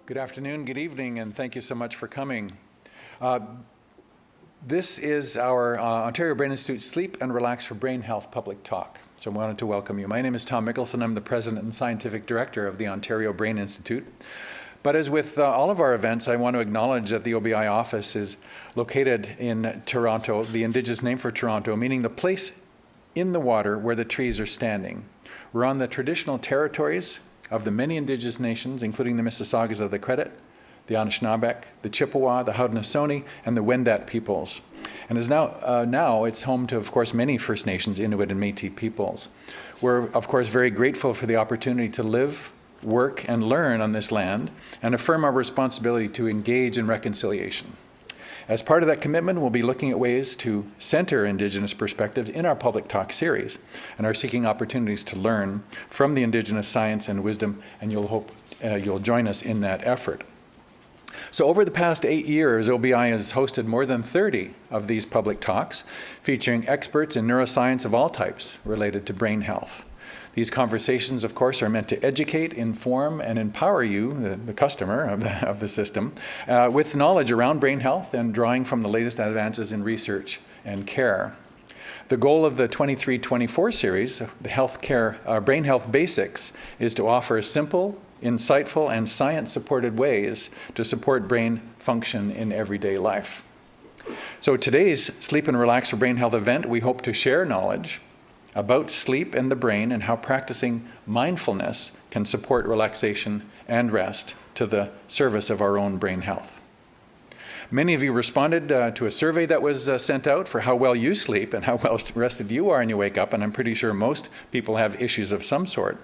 Good afternoon, good evening, and thank you so much for coming. This is our Ontario Brain Institute Sleep and Relax for Brain Health public talk. So I wanted to welcome you. My name is Tom Mickelson. I'm the President and Scientific Director of the Ontario Brain Institute. But as with all of our events, I want to acknowledge that the OBI office is located in Toronto, the Indigenous name for Toronto, meaning the place in the water where the trees are standing. We're on the traditional territories of the many Indigenous nations, including the Mississaugas of the Credit, the Anishinaabeg, the Chippewa, the Haudenosaunee, and the Wendat peoples. And is now it's home to, of course, many First Nations, Inuit, and Métis peoples. We're, of course, very grateful for the opportunity to live, work, and learn on this land, and affirm our responsibility to engage in reconciliation. As part of that commitment, we'll be looking at ways to center Indigenous perspectives in our public talk series, and are seeking opportunities to learn from the Indigenous science and wisdom, and you'll join us in that effort. So over the past 8 years, OBI has hosted more than 30 of these public talks, featuring experts in neuroscience of all types related to brain health. These conversations, of course, are meant to educate, inform, and empower you, the customer of the system, with knowledge around brain health and drawing from the latest advances in research and care. The goal of the 23-24 series, the Brain Health Basics, is to offer simple, insightful, and science-supported ways to support brain function in everyday life. So today's Sleep and Relax for Brain Health event, we hope to share knowledge about sleep and the brain and how practicing mindfulness can support relaxation and rest to the service of our own brain health. Many of you responded to a survey that was sent out for how well you sleep and how well rested you are when you wake up, and I'm pretty sure most people have issues of some sort.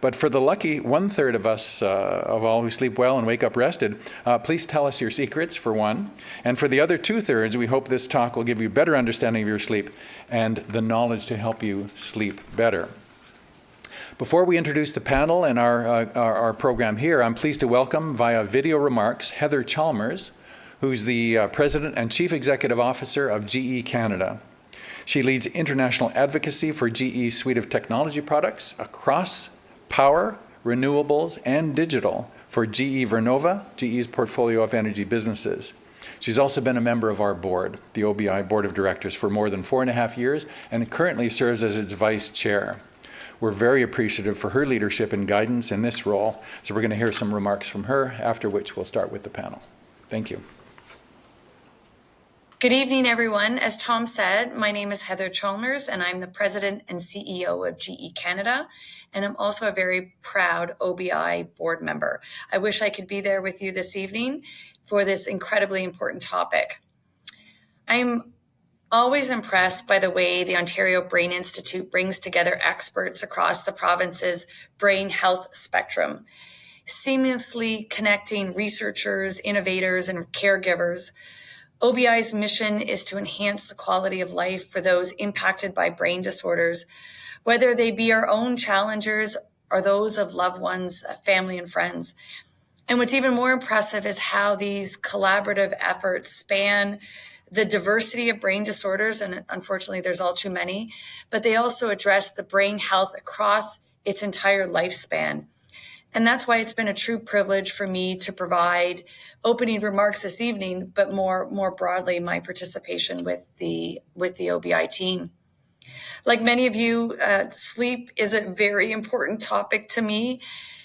But for the lucky 1/3 of us, of all who sleep well and wake up rested, please tell us your secrets, for one. And for the other 2/3, we hope this talk will give you better understanding of your sleep and the knowledge to help you sleep better. Before we introduce the panel and our program here, I'm pleased to welcome via video remarks Heather Chalmers, who's the President and Chief Executive Officer of GE Canada. She leads international advocacy for GE's suite of technology products across power, renewables, and digital for GE Vernova, GE's portfolio of energy businesses. She's also been a member of our board, the OBI Board of Directors, for more than 4.5 years and currently serves as its vice chair. We're very appreciative for her leadership and guidance in this role, so we're going to hear some remarks from her, after which we'll start with the panel. Thank you. Good evening, everyone. As Tom said, my name is Heather Chalmers, and I'm the President and CEO of GE Canada, and I'm also a very proud OBI board member. I wish I could be there with you this evening for this incredibly important topic. I'm always impressed by the way the Ontario Brain Institute brings together experts across the province's brain health spectrum, seamlessly connecting researchers, innovators, and caregivers. OBI's mission is to enhance the quality of life for those impacted by brain disorders, whether they be our own challengers or those of loved ones, family, and friends. And what's even more impressive is how these collaborative efforts span the diversity of brain disorders, and unfortunately there's all too many, but they also address the brain health across its entire lifespan. And that's why it's been a true privilege for me to provide opening remarks this evening, but more broadly, my participation with the OBI team. Like many of you, sleep is a very important topic to me.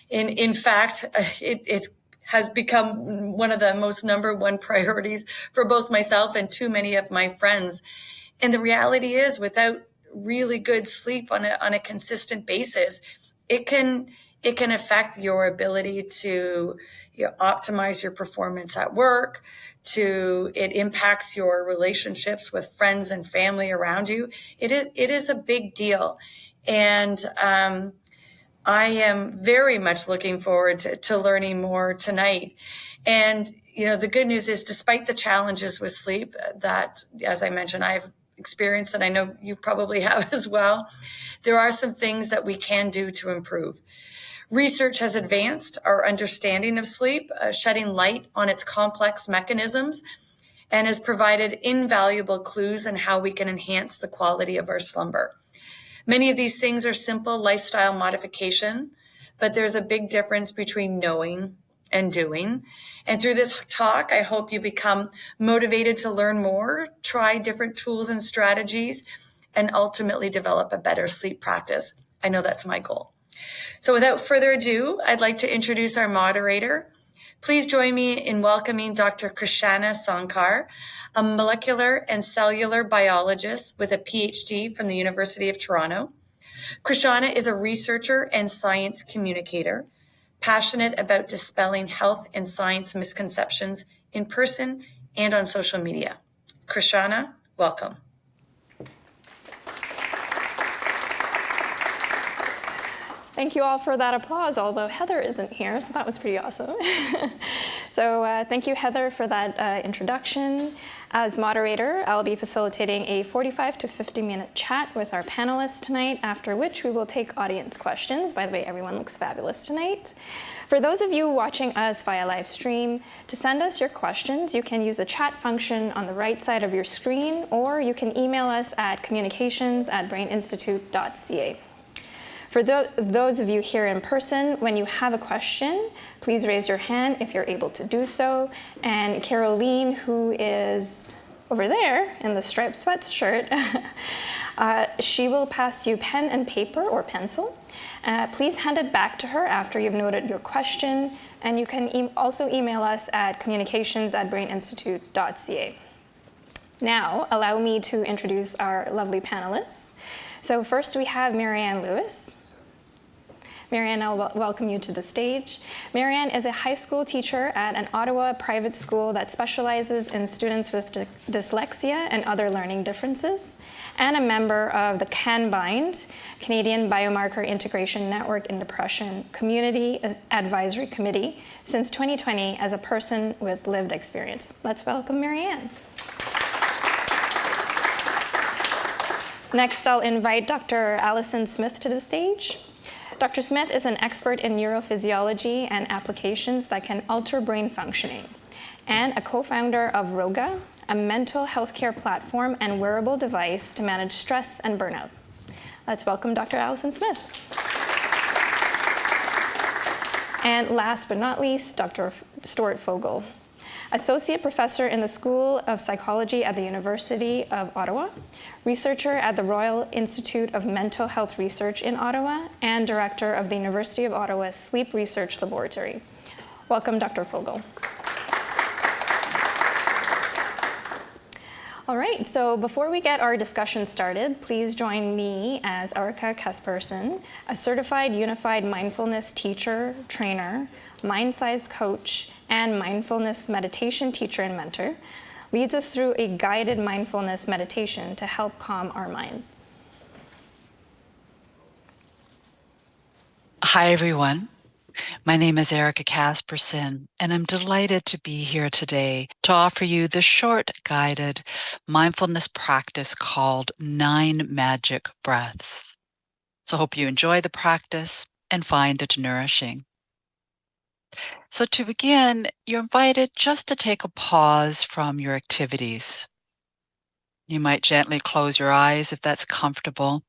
In fact, it has become one of the most number one priorities for both myself and too many of my friends. And the reality is, without really good sleep on a consistent basis, it can affect your ability to optimize your performance at work, it impacts your relationships with friends and family around you. It is a big deal. And I am very much looking forward to learning more tonight. And, the good news is, despite the challenges with sleep that, as I mentioned, I've experienced, and I know you probably have as well, there are some things that we can do to improve. Research has advanced our understanding of sleep, shedding light on its complex mechanisms, and has provided invaluable clues on how we can enhance the quality of our slumber. Many of these things are simple lifestyle modification, but there's a big difference between knowing and doing. And through this talk, I hope you become motivated to learn more, try different tools and strategies, and ultimately develop a better sleep practice. I know that's my goal. So without further ado, I'd like to introduce our moderator. Please join me in welcoming Dr. Krishana Sankar, a molecular and cellular biologist with a PhD from the University of Toronto. Krishana is a researcher and science communicator, passionate about dispelling health and science misconceptions in person and on social media. Krishana, welcome. Thank you all for that applause, although Heather isn't here, so that was pretty awesome. So thank you, Heather, for that introduction. As moderator, I'll be facilitating a 45 to 50-minute chat with our panelists tonight, after which we will take audience questions. By the way, everyone looks fabulous tonight. For those of you watching us via live stream, to send us your questions, you can use the chat function on the right side of your screen, or you can email us at communications@braininstitute.ca. For those of you here in person, when you have a question, please raise your hand if you're able to do so. And Caroline, who is over there in the striped sweatshirt, she will pass you pen and paper or pencil. Please hand it back to her after you've noted your question. And you can also email us at communications@braininstitute.ca. Now, allow me to introduce our lovely panelists. So first we have Maryanne Lewis. Maryanne, I'll welcome you to the stage. Maryanne is a high school teacher at an Ottawa private school that specializes in students with dyslexia and other learning differences, and a member of the CANBIND, Canadian Biomarker Integration Network in Depression Community Advisory Committee, since 2020 as a person with lived experience. Let's welcome Maryanne. Next, I'll invite Dr. Alison Smith to the stage. Dr. Smith is an expert in neurophysiology and applications that can alter brain functioning, and a co-founder of Roga, a mental health care platform and wearable device to manage stress and burnout. Let's welcome Dr. Alison Smith. And last but not least, Dr. Stuart Fogel, Associate Professor in the School of Psychology at the University of Ottawa, researcher at the Royal Institute of Mental Health Research in Ottawa, and Director of the University of Ottawa's Sleep Research Laboratory. Welcome, Dr. Fogel. All right, so before we get our discussion started, please join me as Erica Kasperson, a certified unified mindfulness teacher, trainer, mind-size coach, and mindfulness meditation teacher and mentor, leads us through a guided mindfulness meditation to help calm our minds. Hi, everyone. My name is Erica Kasperson, and I'm delighted to be here today to offer you the short guided mindfulness practice called 9 Magic Breaths. So I hope you enjoy the practice and find it nourishing. So to begin, you're invited just to take a pause from your activities. You might gently close your eyes if that's comfortable,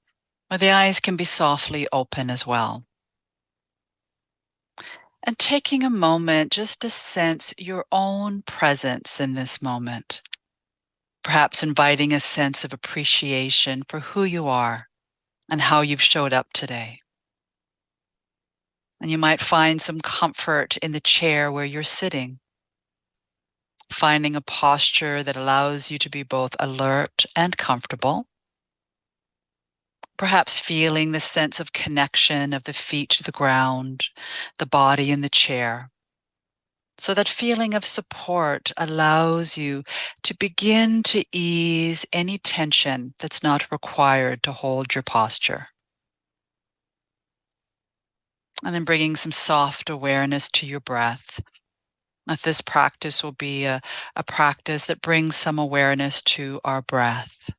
or the eyes can be softly open as well. And taking a moment just to sense your own presence in this moment, perhaps inviting a sense of appreciation for who you are and how you've showed up today. And you might find some comfort in the chair where you're sitting, finding a posture that allows you to be both alert and comfortable. Perhaps feeling the sense of connection of the feet to the ground, the body in the chair. So that feeling of support allows you to begin to ease any tension that's not required to hold your posture. And then bringing some soft awareness to your breath. This practice will be a practice that brings some awareness to our breath.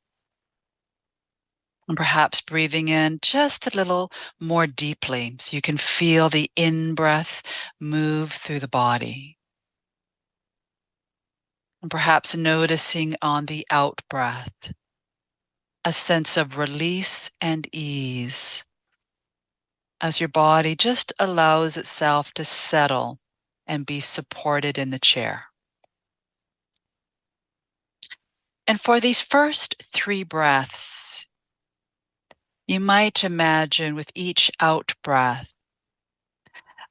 And perhaps breathing in just a little more deeply so you can feel the in-breath move through the body. And perhaps noticing on the out-breath a sense of release and ease as your body just allows itself to settle and be supported in the chair. And for these first 3 breaths, you might imagine with each out breath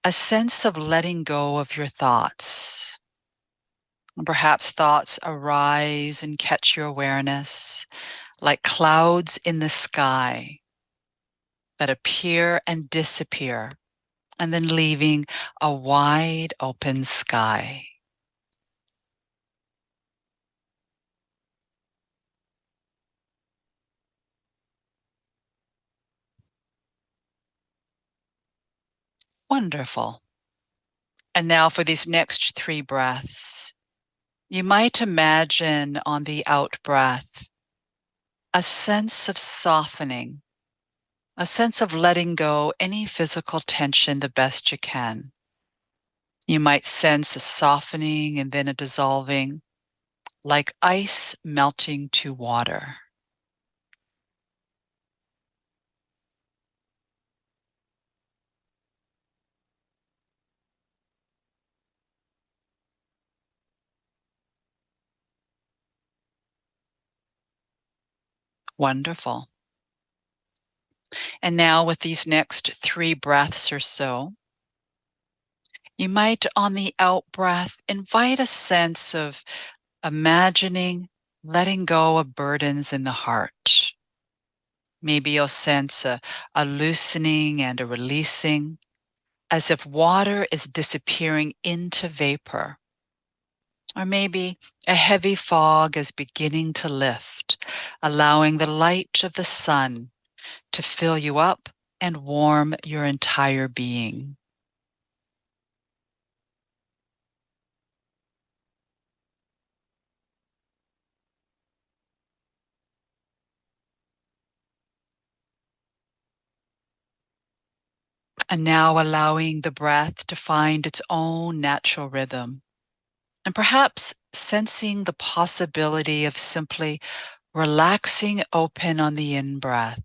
a sense of letting go of your thoughts. And perhaps thoughts arise and catch your awareness like clouds in the sky that appear and disappear, and then leaving a wide open sky. Wonderful. And now for these next 3 breaths, you might imagine on the out breath a sense of softening, a sense of letting go any physical tension the best you can. You might sense a softening and then a dissolving, like ice melting to water. Wonderful. And now with these next 3 breaths or so, you might on the out breath invite a sense of imagining letting go of burdens in the heart. Maybe you'll sense a loosening and a releasing, as if water is disappearing into vapor. Or maybe a heavy fog is beginning to lift, allowing the light of the sun to fill you up and warm your entire being. And now allowing the breath to find its own natural rhythm. And perhaps sensing the possibility of simply relaxing open on the in-breath,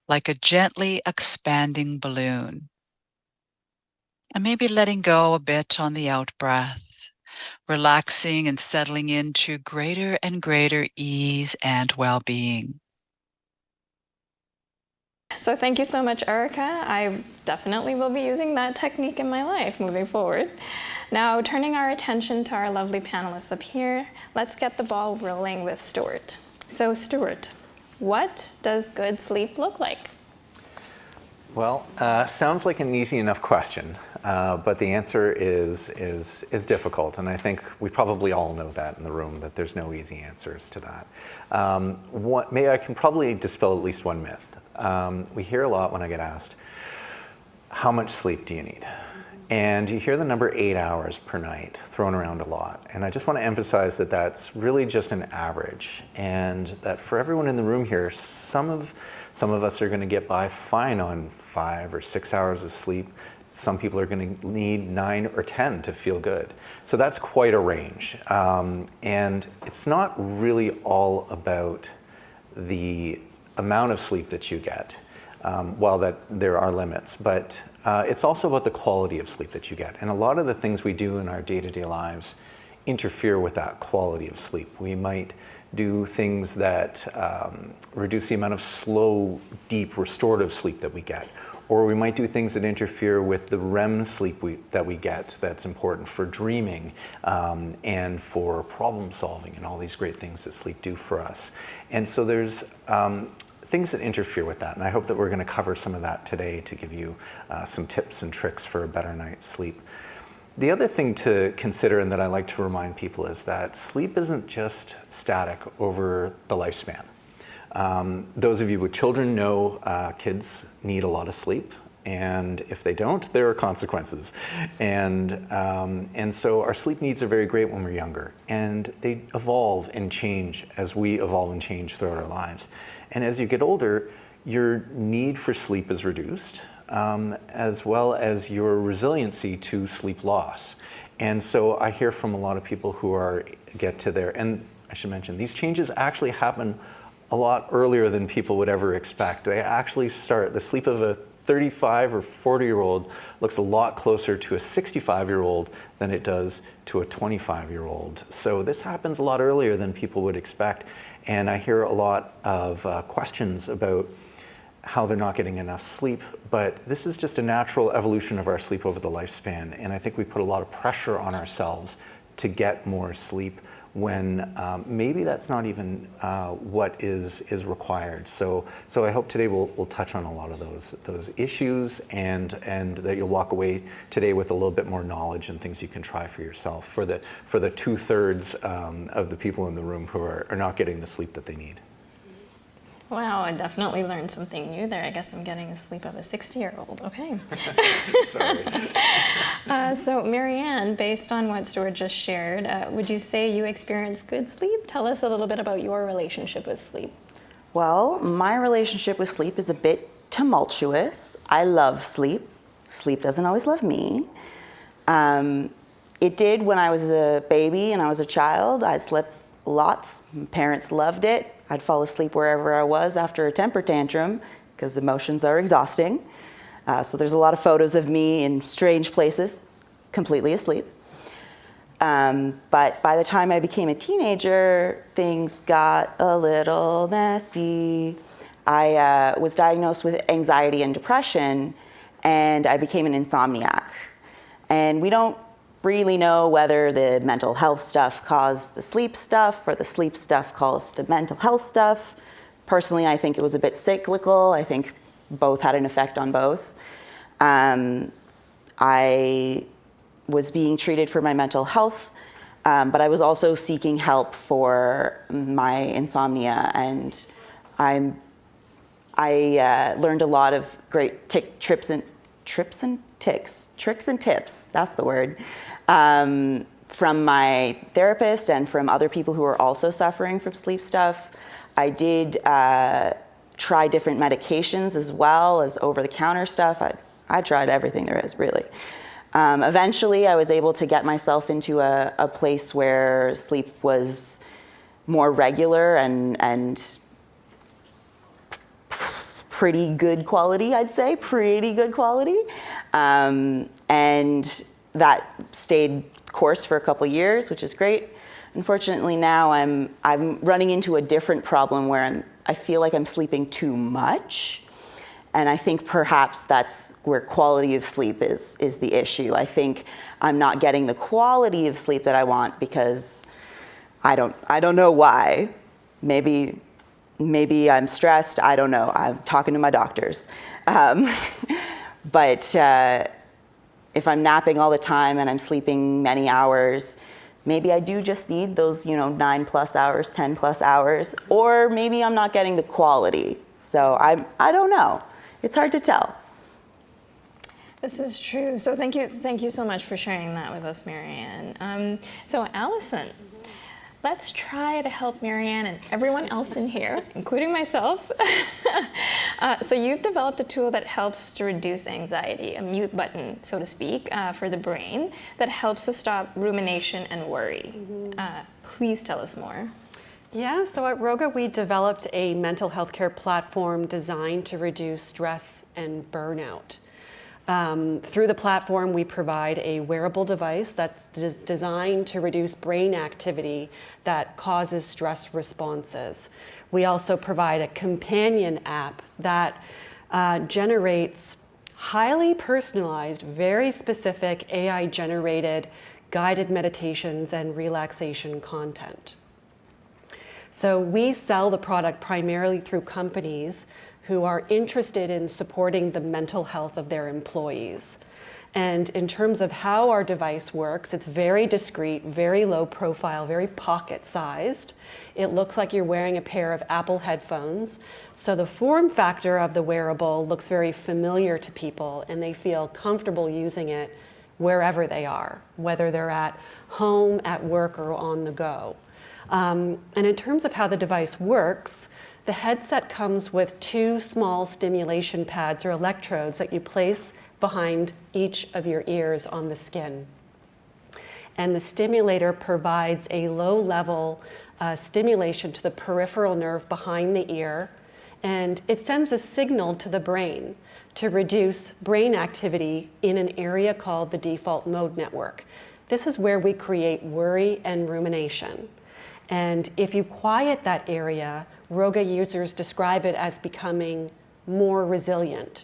like a gently expanding balloon. And maybe letting go a bit on the out-breath, relaxing and settling into greater and greater ease and well-being. So thank you so much, Erica. I definitely will be using that technique in my life moving forward. Now, turning our attention to our lovely panelists up here, let's get the ball rolling with Stuart. So Stuart, what does good sleep look like? Well, sounds like an easy enough question, but the answer is difficult, and I think we probably all know that in the room, that there's no easy answers to that. Maybe I can probably dispel at least one myth. We hear a lot when I get asked, how much sleep do you need? And you hear the number 8 hours per night thrown around a lot. And I just want to emphasize that that's really just an average, and that for everyone in the room here, some of us are going to get by fine on 5 or 6 hours of sleep. Some people are going to need 9 or 10 to feel good. So that's quite a range. And it's not really all about the amount of sleep that you get, while that there are limits, but it's also about the quality of sleep that you get. And a lot of the things we do in our day-to-day lives interfere with that quality of sleep. We might do things that reduce the amount of slow, deep, restorative sleep that we get. Or we might do things that interfere with the REM sleep that we get that's important for dreaming and for problem solving and all these great things that sleep do for us. And so there's things that interfere with that. And I hope that we're going to cover some of that today to give you some tips and tricks for a better night's sleep. The other thing to consider, and that I like to remind people, is that sleep isn't just static over the lifespan. Those of you with children know kids need a lot of sleep, and if they don't, there are consequences. And so our sleep needs are very great when we're younger, and they evolve and change as we evolve and change throughout our lives. And as you get older, your need for sleep is reduced, as well as your resiliency to sleep loss. And so I hear from a lot of people who get to their, and I should mention, these changes actually happen a lot earlier than people would ever expect. They actually start, the sleep of a 35 or 40-year-old looks a lot closer to a 65-year-old than it does to a 25-year-old. So this happens a lot earlier than people would expect. And I hear a lot of questions about how they're not getting enough sleep, but this is just a natural evolution of our sleep over the lifespan. And I think we put a lot of pressure on ourselves to get more sleep when maybe that's not even what is required. So I hope today we'll touch on a lot of those issues, and that you'll walk away today with a little bit more knowledge and things you can try for yourself for the 2/3 of the people in the room who are not getting the sleep that they need. Wow, I definitely learned something new there. I guess I'm getting the sleep of a 60-year-old. Okay. Sorry. So Maryanne, based on what Stuart just shared, would you say you experience good sleep? Tell us a little bit about your relationship with sleep. Well, my relationship with sleep is a bit tumultuous. I love sleep. Sleep doesn't always love me. It did when I was a baby and I was a child. I slept lots. My parents loved it. I'd fall asleep wherever I was after a temper tantrum because emotions are exhausting. So there's a lot of photos of me in strange places, completely asleep. But by the time I became a teenager, things got a little messy. I was diagnosed with anxiety and depression, and I became an insomniac. And we don't really know whether the mental health stuff caused the sleep stuff or the sleep stuff caused the mental health stuff. Personally, I think it was a bit cyclical. I think both had an effect on both. I was being treated for my mental health, but I was also seeking help for my insomnia, and I learned a lot of great tricks and tips, that's the word, from my therapist and from other people who are also suffering from sleep stuff. I did try different medications as well as over-the-counter stuff. I tried everything there is, really. Eventually, I was able to get myself into a place where sleep was more regular and pretty good quality, I'd say, pretty good quality. And that stayed course for a couple years, which is great. Unfortunately, now I'm running into a different problem where I feel like I'm sleeping too much. And I think perhaps that's where quality of sleep is the issue. I think I'm not getting the quality of sleep that I want because I don't know why. Maybe I'm stressed. I don't know. I'm talking to my doctors. But if I'm napping all the time and I'm sleeping many hours, maybe I do just need those 9+ hours, 10+ hours, or maybe I'm not getting the quality. So I don't know. It's hard to tell. This is true. So thank you so much for sharing that with us, Maryanne. So Allison, let's try to help Maryanne and everyone else in here, including myself. So you've developed a tool that helps to reduce anxiety, a mute button, so to speak, for the brain that helps to stop rumination and worry. Please tell us more. Yeah, so at Roga, we developed a mental health care platform designed to reduce stress and burnout. Through the platform, we provide a wearable device that's designed to reduce brain activity that causes stress responses. We also provide a companion app that generates highly personalized, very specific AI-generated guided meditations and relaxation content. So we sell the product primarily through companies who are interested in supporting the mental health of their employees. And in terms of how our device works, it's very discreet, very low profile, very pocket-sized. It looks like you're wearing a pair of Apple headphones. So the form factor of the wearable looks very familiar to people, and they feel comfortable using it wherever they are, whether they're at home, at work, or on the go. And in terms of how the device works, the headset comes with 2 small stimulation pads or electrodes that you place behind each of your ears on the skin. and the stimulator provides a low-level stimulation to the peripheral nerve behind the ear, and it sends a signal to the brain to reduce brain activity in an area called the default mode network. This is where we create worry and rumination. And if you quiet that area, Roga users describe it as becoming more resilient.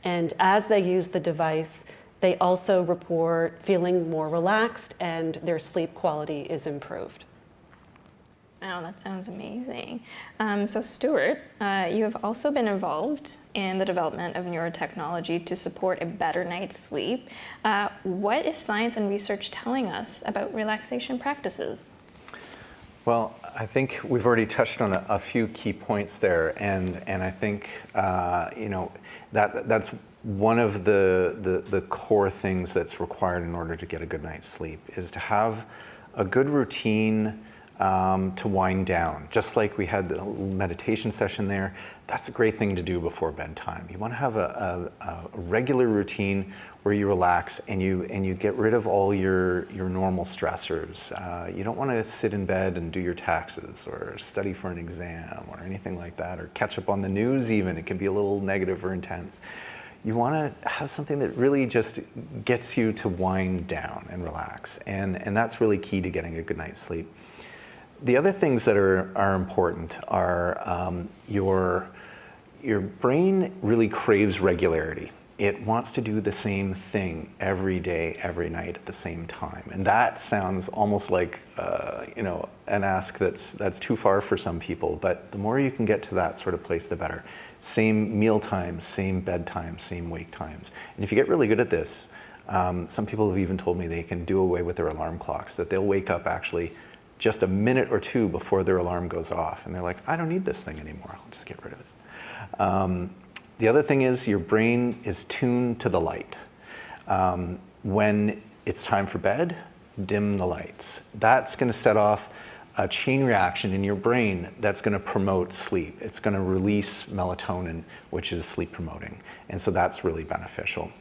And as they use the device, they also report feeling more relaxed and their sleep quality is improved. Oh, that sounds amazing. So Stuart, you have also been involved in the development of neurotechnology to support a better night's sleep. What is science and research telling us about relaxation practices? Well, I think we've already touched on a few key points there, and I think that's one of the core things that's required in order to get a good night's sleep is to have a good routine to wind down. Just like we had the meditation session there, that's a great thing to do before bedtime. You want to have a regular routine where you relax and you get rid of all your normal stressors. You don't want to sit in bed and do your taxes or study for an exam or anything like that, or catch up on the news even. It can be a little negative or intense. You want to have something that really just gets you to wind down and relax, and that's really key to getting a good night's sleep. The other things that are important are your brain really craves regularity. It wants to do the same thing every day, every night at the same time. And that sounds almost like an ask that's too far for some people, but the more you can get to that sort of place, the better. Same meal times, same bedtime, same wake times. And if you get really good at this, some people have even told me they can do away with their alarm clocks, that they'll wake up actually just a minute or two before their alarm goes off. And they're like, I don't need this thing anymore. I'll just get rid of it. The other thing is your brain is tuned to the light. When it's time for bed, dim the lights. That's going to set off a chain reaction in your brain that's going to promote sleep. It's going to release melatonin, which is sleep promoting. And so that's really beneficial.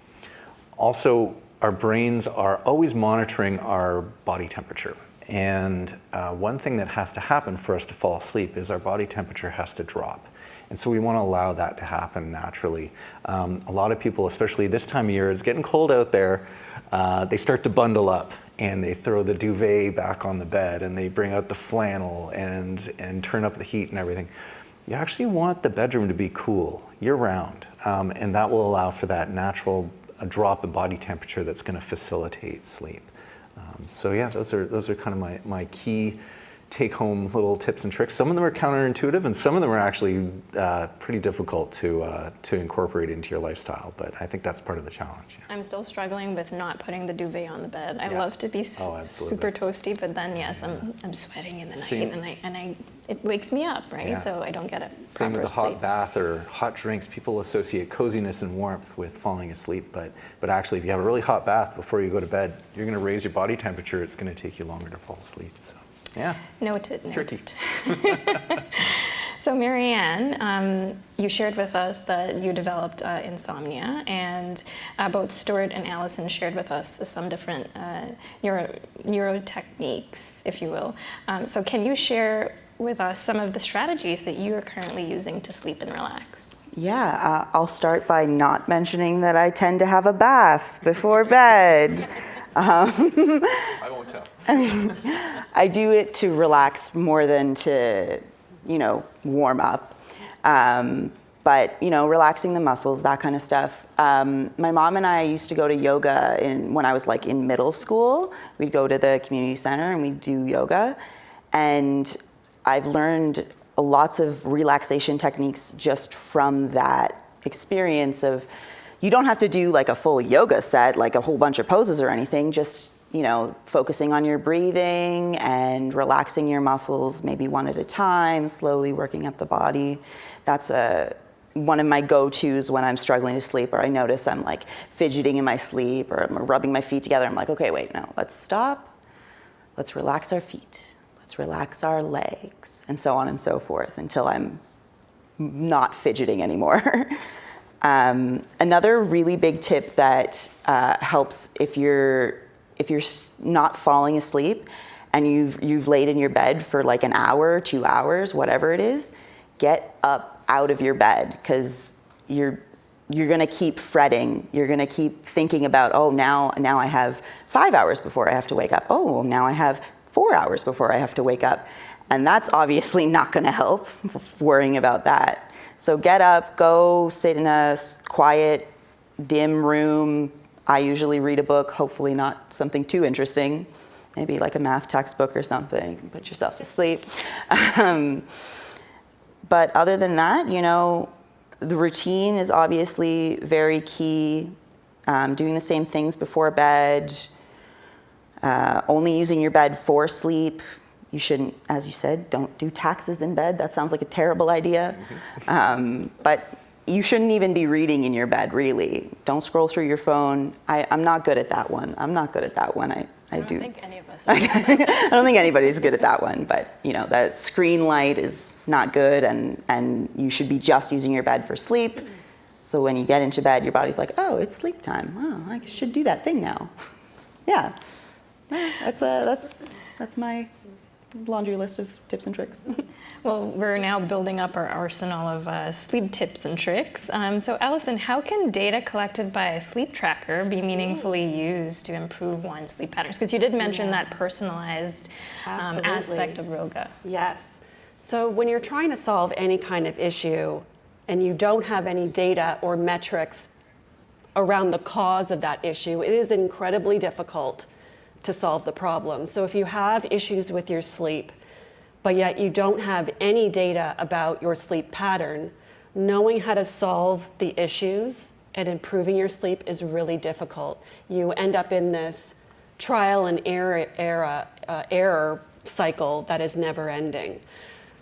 Also, our brains are always monitoring our body temperature. And one thing that has to happen for us to fall asleep is our body temperature has to drop. And so we want to allow that to happen naturally. A lot of people, especially this time of year, it's getting cold out there, they start to bundle up and they throw the duvet back on the bed and they bring out the flannel and turn up the heat and everything. You actually want the bedroom to be cool year-round, and that will allow for that natural drop in body temperature that's going to facilitate sleep. So yeah, those are kind of my key take-home little tips and tricks. Some of them are counterintuitive, and some of them are actually pretty difficult to incorporate into your lifestyle. But I think that's part of the challenge. Yeah. I'm still struggling with not putting the duvet on the bed. I love to be super toasty, but then I'm sweating in the night, and it wakes me up, right? Yeah. So I don't get a proper Same with the hot sleep. bath or hot drinks. People associate coziness and warmth with falling asleep, but actually, if you have a really hot bath before you go to bed, you're going to raise your body temperature. It's going to take you longer to fall asleep. So. Yeah. Noted. It's tricky. So Maryanne, you shared with us that you developed insomnia, and both Stuart and Allison shared with us some different neuro techniques, if you will. So can you share with us some of the strategies that you are currently using to sleep and relax? Yeah, I'll start by not mentioning that I tend to have a bath before bed. I won't tell. I do it to relax more than to, warm up. But, relaxing the muscles, that kind of stuff. My mom and I used to go to yoga when I was in middle school. We'd go to the community center and we'd do yoga. And I've learned lots of relaxation techniques just from that experience of, you don't have to do a full yoga set, a whole bunch of poses or anything, just focusing on your breathing and relaxing your muscles, maybe one at a time, slowly working up the body. That's one of my go-tos when I'm struggling to sleep, or I notice I'm fidgeting in my sleep, or I'm rubbing my feet together. I'm like, okay, wait, no, let's stop. Let's relax our feet. Let's relax our legs, and so on and so forth until I'm not fidgeting anymore. Another really big tip that helps if you're if you're not falling asleep and you've laid in your bed for like an hour, 2 hours, whatever it is, get up out of your bed, because you're going to keep fretting. You're going to keep thinking about, oh, now I have 5 hours before I have to wake up. Oh, now I have 4 hours before I have to wake up. And that's obviously not going to help, worrying about that. So get up, go sit in a quiet, dim room. I usually read a book, hopefully not something too interesting, maybe like a math textbook or something, put yourself to sleep. But other than that, you know, the routine is obviously very key. Doing the same things before bed, only using your bed for sleep. You shouldn't, as you said, don't do taxes in bed. That sounds like a terrible idea. But you shouldn't even be reading in your bed, really. Don't scroll through your phone. I'm not good at that one. I don't think any of us are. I don't think anybody's good at that one, but you know, that screen light is not good, and you should be just using your bed for sleep. So when you get into bed, your body's like, oh, it's sleep time. Oh, I should do that thing now. Yeah, that's my laundry list of tips and tricks. Well, we're now building up our arsenal of sleep tips and tricks. So Allison, how can data collected by a sleep tracker be meaningfully used to improve one's sleep patterns? Because you did mention that personalized aspect of Roga. Yes. So when you're trying to solve any kind of issue and you don't have any data or metrics around the cause of that issue, it is incredibly difficult to solve the problem. So if you have issues with your sleep, but yet you don't have any data about your sleep pattern, knowing how to solve the issues and improving your sleep is really difficult. You end up in this trial and error cycle that is never ending.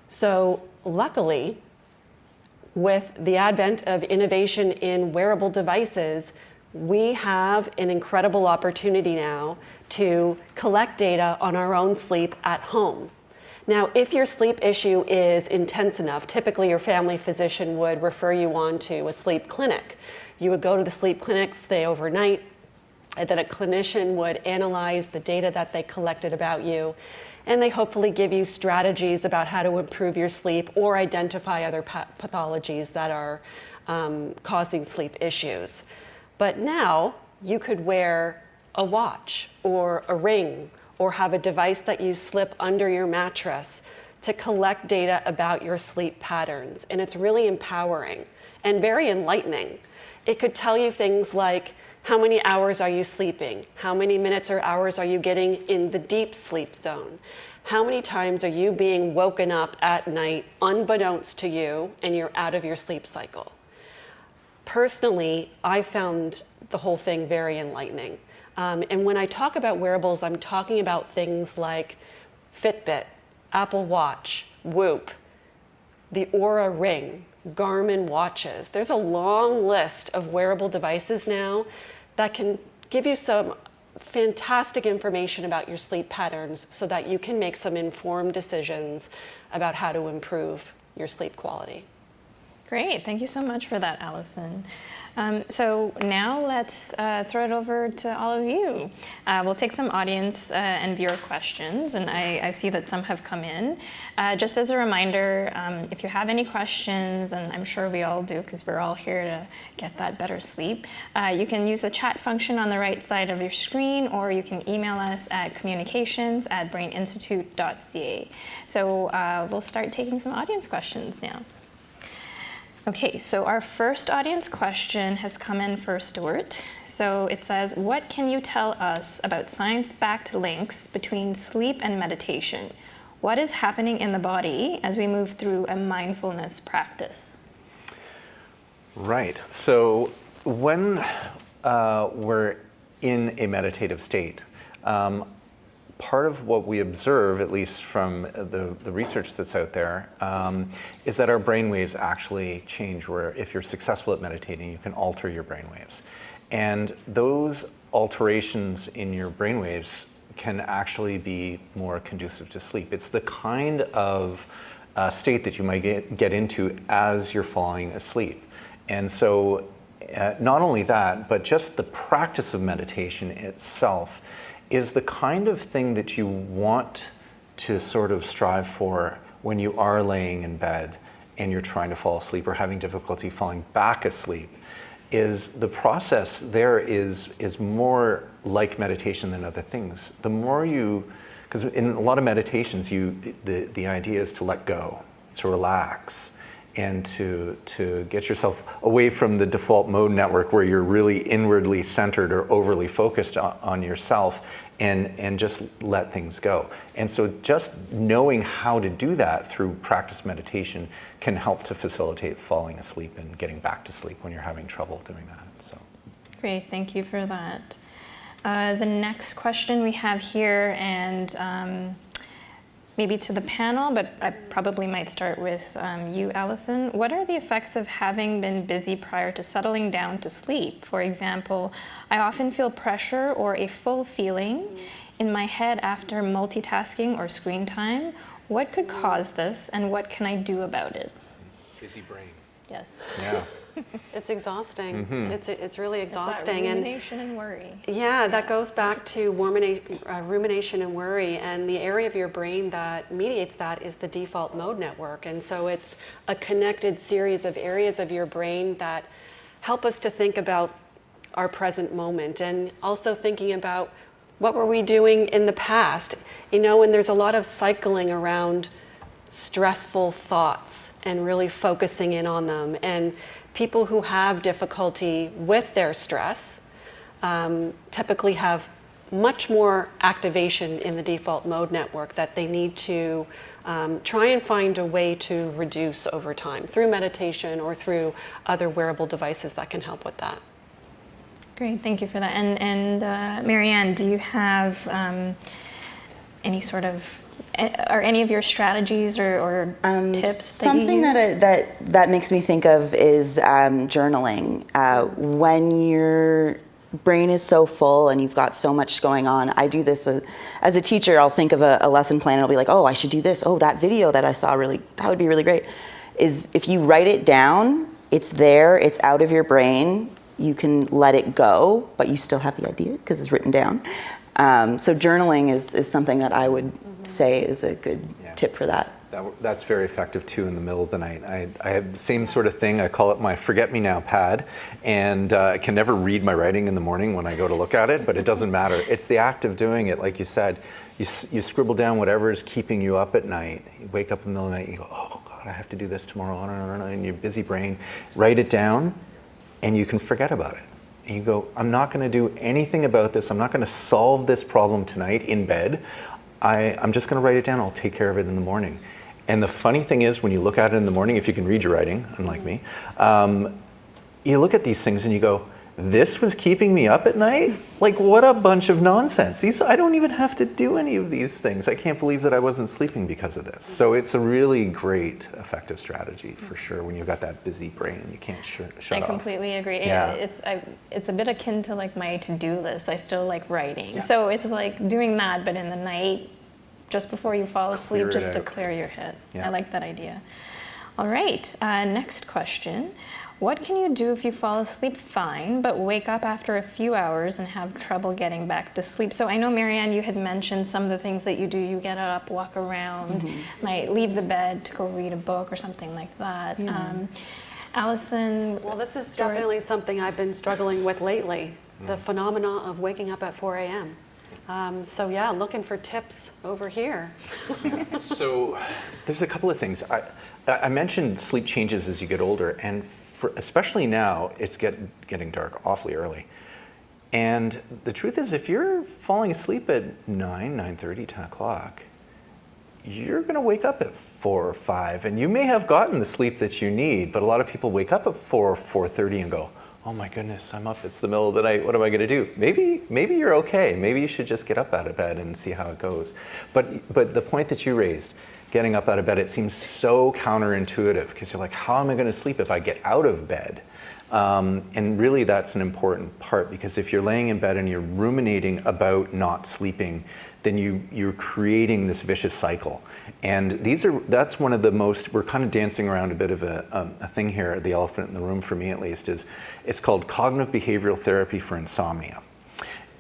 So luckily, with the advent of innovation in wearable devices, we have an incredible opportunity now to collect data on our own sleep at home. Now, if your sleep issue is intense enough, typically your family physician would refer you on to a sleep clinic. You would go to the sleep clinic, stay overnight, and then a clinician would analyze the data that they collected about you, and they hopefully give you strategies about how to improve your sleep or identify other pathologies that are causing sleep issues. But now you could wear a watch or a ring or have a device that you slip under your mattress to collect data about your sleep patterns. And it's really empowering and very enlightening. It could tell you things like, how many hours are you sleeping? How many minutes or hours are you getting in the deep sleep zone? How many times are you being woken up at night unbeknownst to you and you're out of your sleep cycle? Personally, I found the whole thing very enlightening. And when I talk about wearables, I'm talking about things like Fitbit, Apple Watch, Whoop, the Oura Ring, Garmin watches. There's a long list of wearable devices now that can give you some fantastic information about your sleep patterns so that you can make some informed decisions about how to improve your sleep quality. Great, thank you so much for that, Allison. So now let's throw it over to all of you. We'll take some audience and viewer questions, and I see that some have come in. Just as a reminder, if you have any questions, and I'm sure we all do because we're all here to get that better sleep, you can use the chat function on the right side of your screen, or you can email us at communications@braininstitute.ca. So we'll start taking some audience questions now. Okay, so our first audience question has come in for Stuart. So it says, what can you tell us about science-backed links between sleep and meditation? What is happening in the body as we move through a mindfulness practice? Right. So when we're in a meditative state, part of what we observe, at least from the research that's out there, is that our brain waves actually change, where if you're successful at meditating, you can alter your brain waves. And those alterations in your brain waves can actually be more conducive to sleep. It's the kind of state that you might get into as you're falling asleep. And so not only that, but just the practice of meditation itself is the kind of thing that you want to sort of strive for when you are laying in bed and you're trying to fall asleep or having difficulty falling back asleep. Is the process there is more like meditation than other things. The more you, because in a lot of meditations, the idea is to let go, to relax, and to get yourself away from the default mode network where you're really inwardly centered or overly focused on yourself, and just let things go. And so just knowing how to do that through practice meditation can help to facilitate falling asleep and getting back to sleep when you're having trouble doing that. So. Great, thank you for that. The next question we have here, and maybe to the panel, but I probably might start with you, Allison. What are the effects of having been busy prior to settling down to sleep? For example, I often feel pressure or a full feeling in my head after multitasking or screen time. What could cause this, and what can I do about it? Busy brain. Yes. Yeah. It's exhausting. It's really It's that exhausting. rumination and worry. Yeah, that goes back to rumination and worry, and the area of your brain that mediates that is the default mode network. And so it's a connected series of areas of your brain that help us to think about our present moment, and also thinking about what were we doing in the past. You know, when there's a lot of cycling around stressful thoughts and really focusing in on them, and people who have difficulty with their stress typically have much more activation in the default mode network that they need to try and find a way to reduce over time through meditation or through other wearable devices that can help with that. Great, thank you for that. And Maryanne, do you have any sort of, are any of your strategies or tips that something you use? that makes me think of is journaling. When your brain is so full and you've got so much going on, I do this as a teacher. I'll think of a lesson plan and I'll be like, oh, I should do this. Oh, that video that I saw, that would be really great. Is if you write it down, it's there, it's out of your brain. You can let it go, but you still have the idea because it's written down. So journaling is something that I would say is a good tip for that. That's very effective too in the middle of the night. I have the same sort of thing. I call it my forget-me-now pad, and I can never read my writing in the morning when I go to look at it, but it doesn't matter. It's the act of doing it, like you said. You scribble down whatever is keeping you up at night. You wake up in the middle of the night, you go, oh God, I have to do this tomorrow, in your busy brain. Write it down, and you can forget about it. And you go, I'm not going to do anything about this. I'm not going to solve this problem tonight in bed. I'm just going to write it down. I'll take care of it in the morning. And the funny thing is, when you look at it in the morning, if you can read your writing, unlike me, you look at these things and you go, this was keeping me up at night? Like, what a bunch of nonsense. I don't even have to do any of these things. I can't believe that I wasn't sleeping because of this. So it's a really great, effective strategy for sure when you've got that busy brain and you can't shut off. I completely agree. Yeah. It's a bit akin to like my to-do list. I still like writing. Yeah. So it's like doing that, but in the night, just before you fall asleep, just to out. clear your head. Yeah. I like that idea. All right, next question. What can you do if you fall asleep fine, but wake up after a few hours and have trouble getting back to sleep? So I know, Maryanne, you had mentioned some of the things that you do. You get up, walk around, might leave the bed to go read a book or something like that. Allison? Well, this is Stuart? definitely something I've been struggling with lately, the phenomena of waking up at 4 a.m. So yeah, looking for tips over here. So there's a couple of things. I mentioned sleep changes as you get older, and especially now, it's getting dark awfully early. And the truth is, if you're falling asleep at 9:30, 10 o'clock, you're going to wake up at 4 or 5, and you may have gotten the sleep that you need, but a lot of people wake up at 4 or 4:30 and go, oh my goodness, I'm up, it's the middle of the night, what am I going to do? Maybe you're okay. Maybe you should just get up out of bed and see how it goes. But the point that you raised, getting up out of bed, it seems so counterintuitive because you're like, how am I going to sleep if I get out of bed? And really that's an important part, because if you're laying in bed and you're ruminating about not sleeping, then you're creating this vicious cycle. And that's one of the most, we're kind of dancing around a bit of a thing here, the elephant in the room for me at least, is it's called cognitive behavioral therapy for insomnia.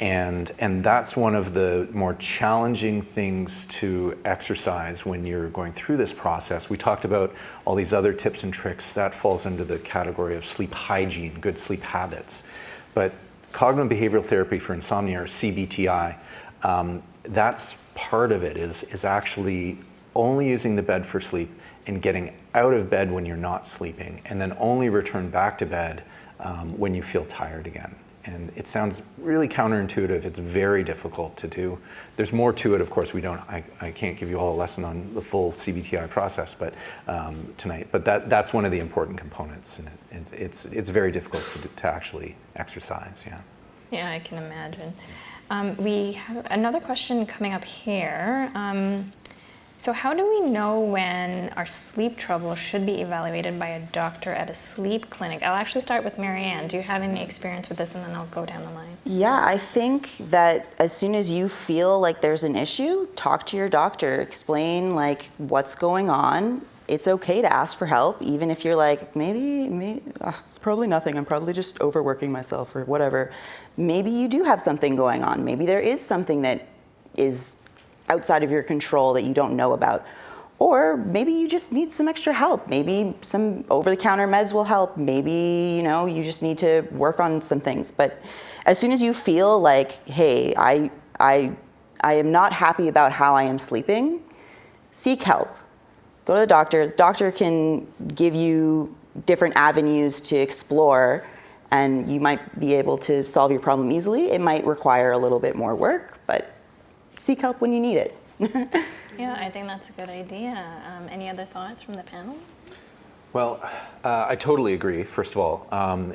And that's one of the more challenging things to exercise when you're going through this process. We talked about all these other tips and tricks. That falls into the category of sleep hygiene, good sleep habits. But cognitive behavioral therapy for insomnia, or CBTI, that's part of it, is actually only using the bed for sleep and getting out of bed when you're not sleeping, and then only return back to bed when you feel tired again. And it sounds really counterintuitive. It's very difficult to do. There's more to it, of course. I can't give you all a lesson on the full CBTI process, but tonight. But that's one of the important components, and it's very difficult to actually exercise. Yeah. Yeah, I can imagine. We have another question coming up here. So how do we know when our sleep trouble should be evaluated by a doctor at a sleep clinic? I'll actually start with Maryanne. Do you have any experience with this, and then I'll go down the line? Yeah, I think that as soon as you feel like there's an issue, talk to your doctor, explain like what's going on. It's okay to ask for help, even if you're like, maybe it's probably nothing. I'm probably just overworking myself or whatever. Maybe you do have something going on. Maybe there is something that is outside of your control that you don't know about. Or maybe you just need some extra help. Maybe some over-the-counter meds will help. Maybe, you just need to work on some things. But as soon as you feel like, hey, I am not happy about how I am sleeping, seek help. Go to the doctor. The doctor can give you different avenues to explore, and you might be able to solve your problem easily. It might require a little bit more work, but seek help when you need it. Yeah, I think that's a good idea. Any other thoughts from the panel? Well, I totally agree. First of all,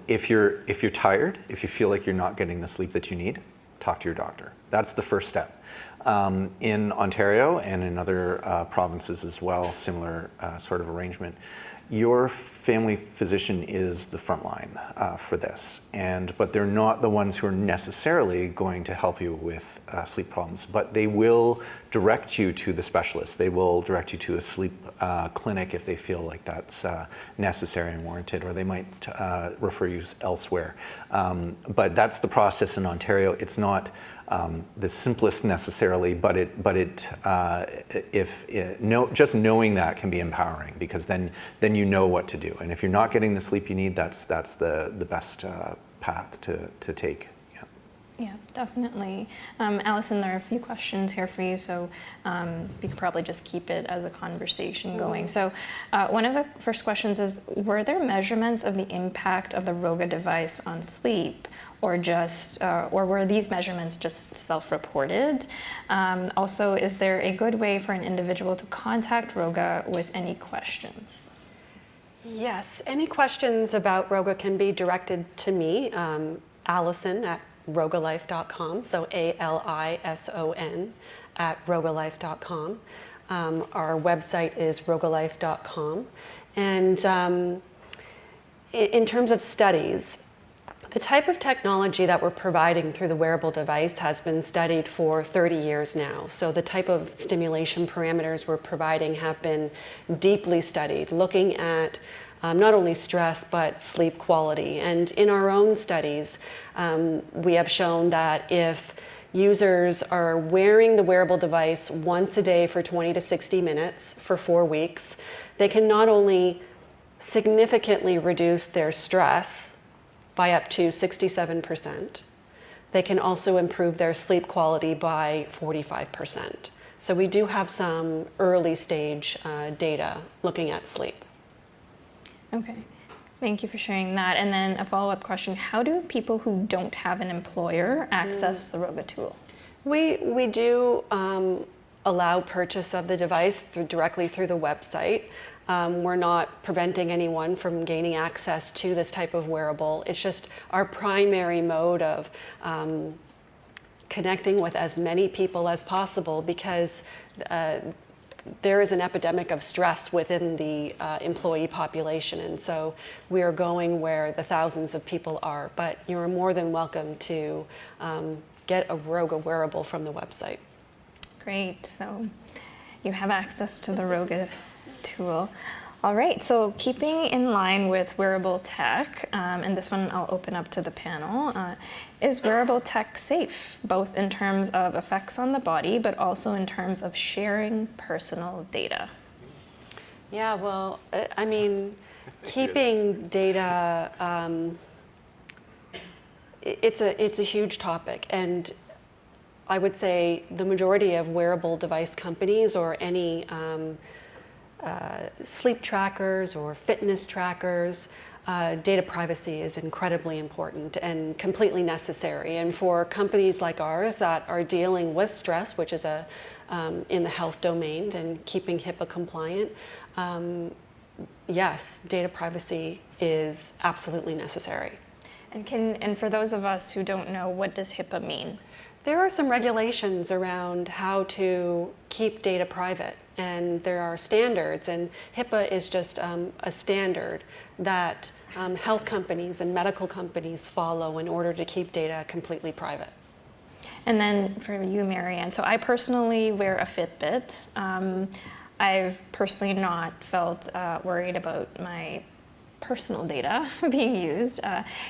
if you're tired, if you feel like you're not getting the sleep that you need, talk to your doctor. That's the first step. In Ontario and in other provinces as well, similar sort of arrangement. Your family physician is the front line for this, but they're not the ones who are necessarily going to help you with sleep problems, but they will direct you to the specialist. They will direct you to a sleep clinic if they feel like that's necessary and warranted, or they might refer you elsewhere. But that's the process in Ontario. It's not the simplest necessarily, but just knowing that can be empowering, because then you know what to do. And if you're not getting the sleep you need, that's the best path to take. Yeah, definitely. Allison, there are a few questions here for you, so we could probably just keep it as a conversation going. So one of the first questions is, were there measurements of the impact of the Roga device on sleep, or were these measurements just self-reported? Also, is there a good way for an individual to contact Roga with any questions? Yes, any questions about Roga can be directed to me, Allison at rogalife.com, so ALISON at rogalife.com. Our website is rogalife.com. And in terms of studies, the type of technology that we're providing through the wearable device has been studied for 30 years now. So the type of stimulation parameters we're providing have been deeply studied, looking at not only stress, but sleep quality. And in our own studies, we have shown that if users are wearing the wearable device once a day for 20 to 60 minutes for 4 weeks, they can not only significantly reduce their stress by up to 67%, they can also improve their sleep quality by 45%. So we do have some early stage data looking at sleep. Okay, thank you for sharing that. And then a follow-up question, how do people who don't have an employer access the Roga tool? We do allow purchase of the device directly through the website. We're not preventing anyone from gaining access to this type of wearable. It's just our primary mode of connecting with as many people as possible, because there is an epidemic of stress within the employee population, and so we are going where the thousands of people are. But you're more than welcome to get a Roga wearable from the website. Great, so you have access to the Roga tool. All right, so keeping in line with wearable tech, and this one I'll open up to the panel, is wearable tech safe, both in terms of effects on the body, but also in terms of sharing personal data? Yeah, well, I mean, keeping data, it's a huge topic, and I would say the majority of wearable device companies or any sleep trackers or fitness trackers, data privacy is incredibly important and completely necessary. And for companies like ours that are dealing with stress, which is in the health domain and keeping HIPAA compliant, yes, data privacy is absolutely necessary. And for those of us who don't know, what does HIPAA mean? There are some regulations around how to keep data private, and there are standards, and HIPAA is just a standard that health companies and medical companies follow in order to keep data completely private. And then for you, Maryanne, so I personally wear a Fitbit. I've personally not felt worried about my personal data being used.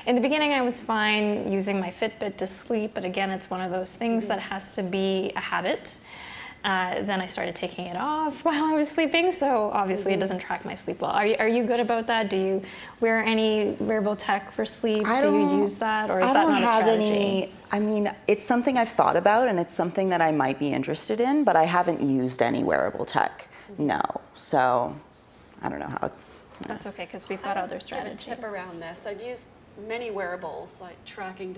In the beginning, I was fine using my Fitbit to sleep, but again, it's one of those things that has to be a habit. Then I started taking it off while I was sleeping, so obviously it doesn't track my sleep well. Are you good about that? Do you wear any wearable tech for sleep? Do you use that, or is that not a strategy? I mean, it's something I've thought about, and it's something that I might be interested in, but I haven't used any wearable tech, no. So I don't know how. That's okay, because we've got other strategies. Tip around this. I've used many wearables like tracking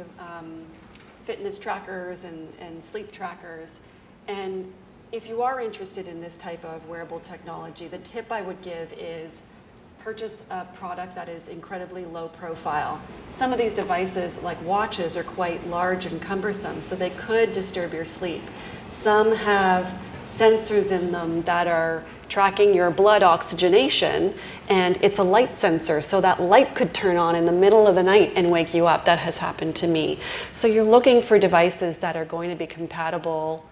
fitness trackers and sleep trackers. And if you are interested in this type of wearable technology, the tip I would give is purchase a product that is incredibly low profile. Some of these devices, like watches, are quite large and cumbersome, so they could disturb your sleep. Some have sensors in them that are tracking your blood oxygenation, and it's a light sensor, so that light could turn on in the middle of the night and wake you up. That has happened to me. So you're looking for devices that are going to be compatible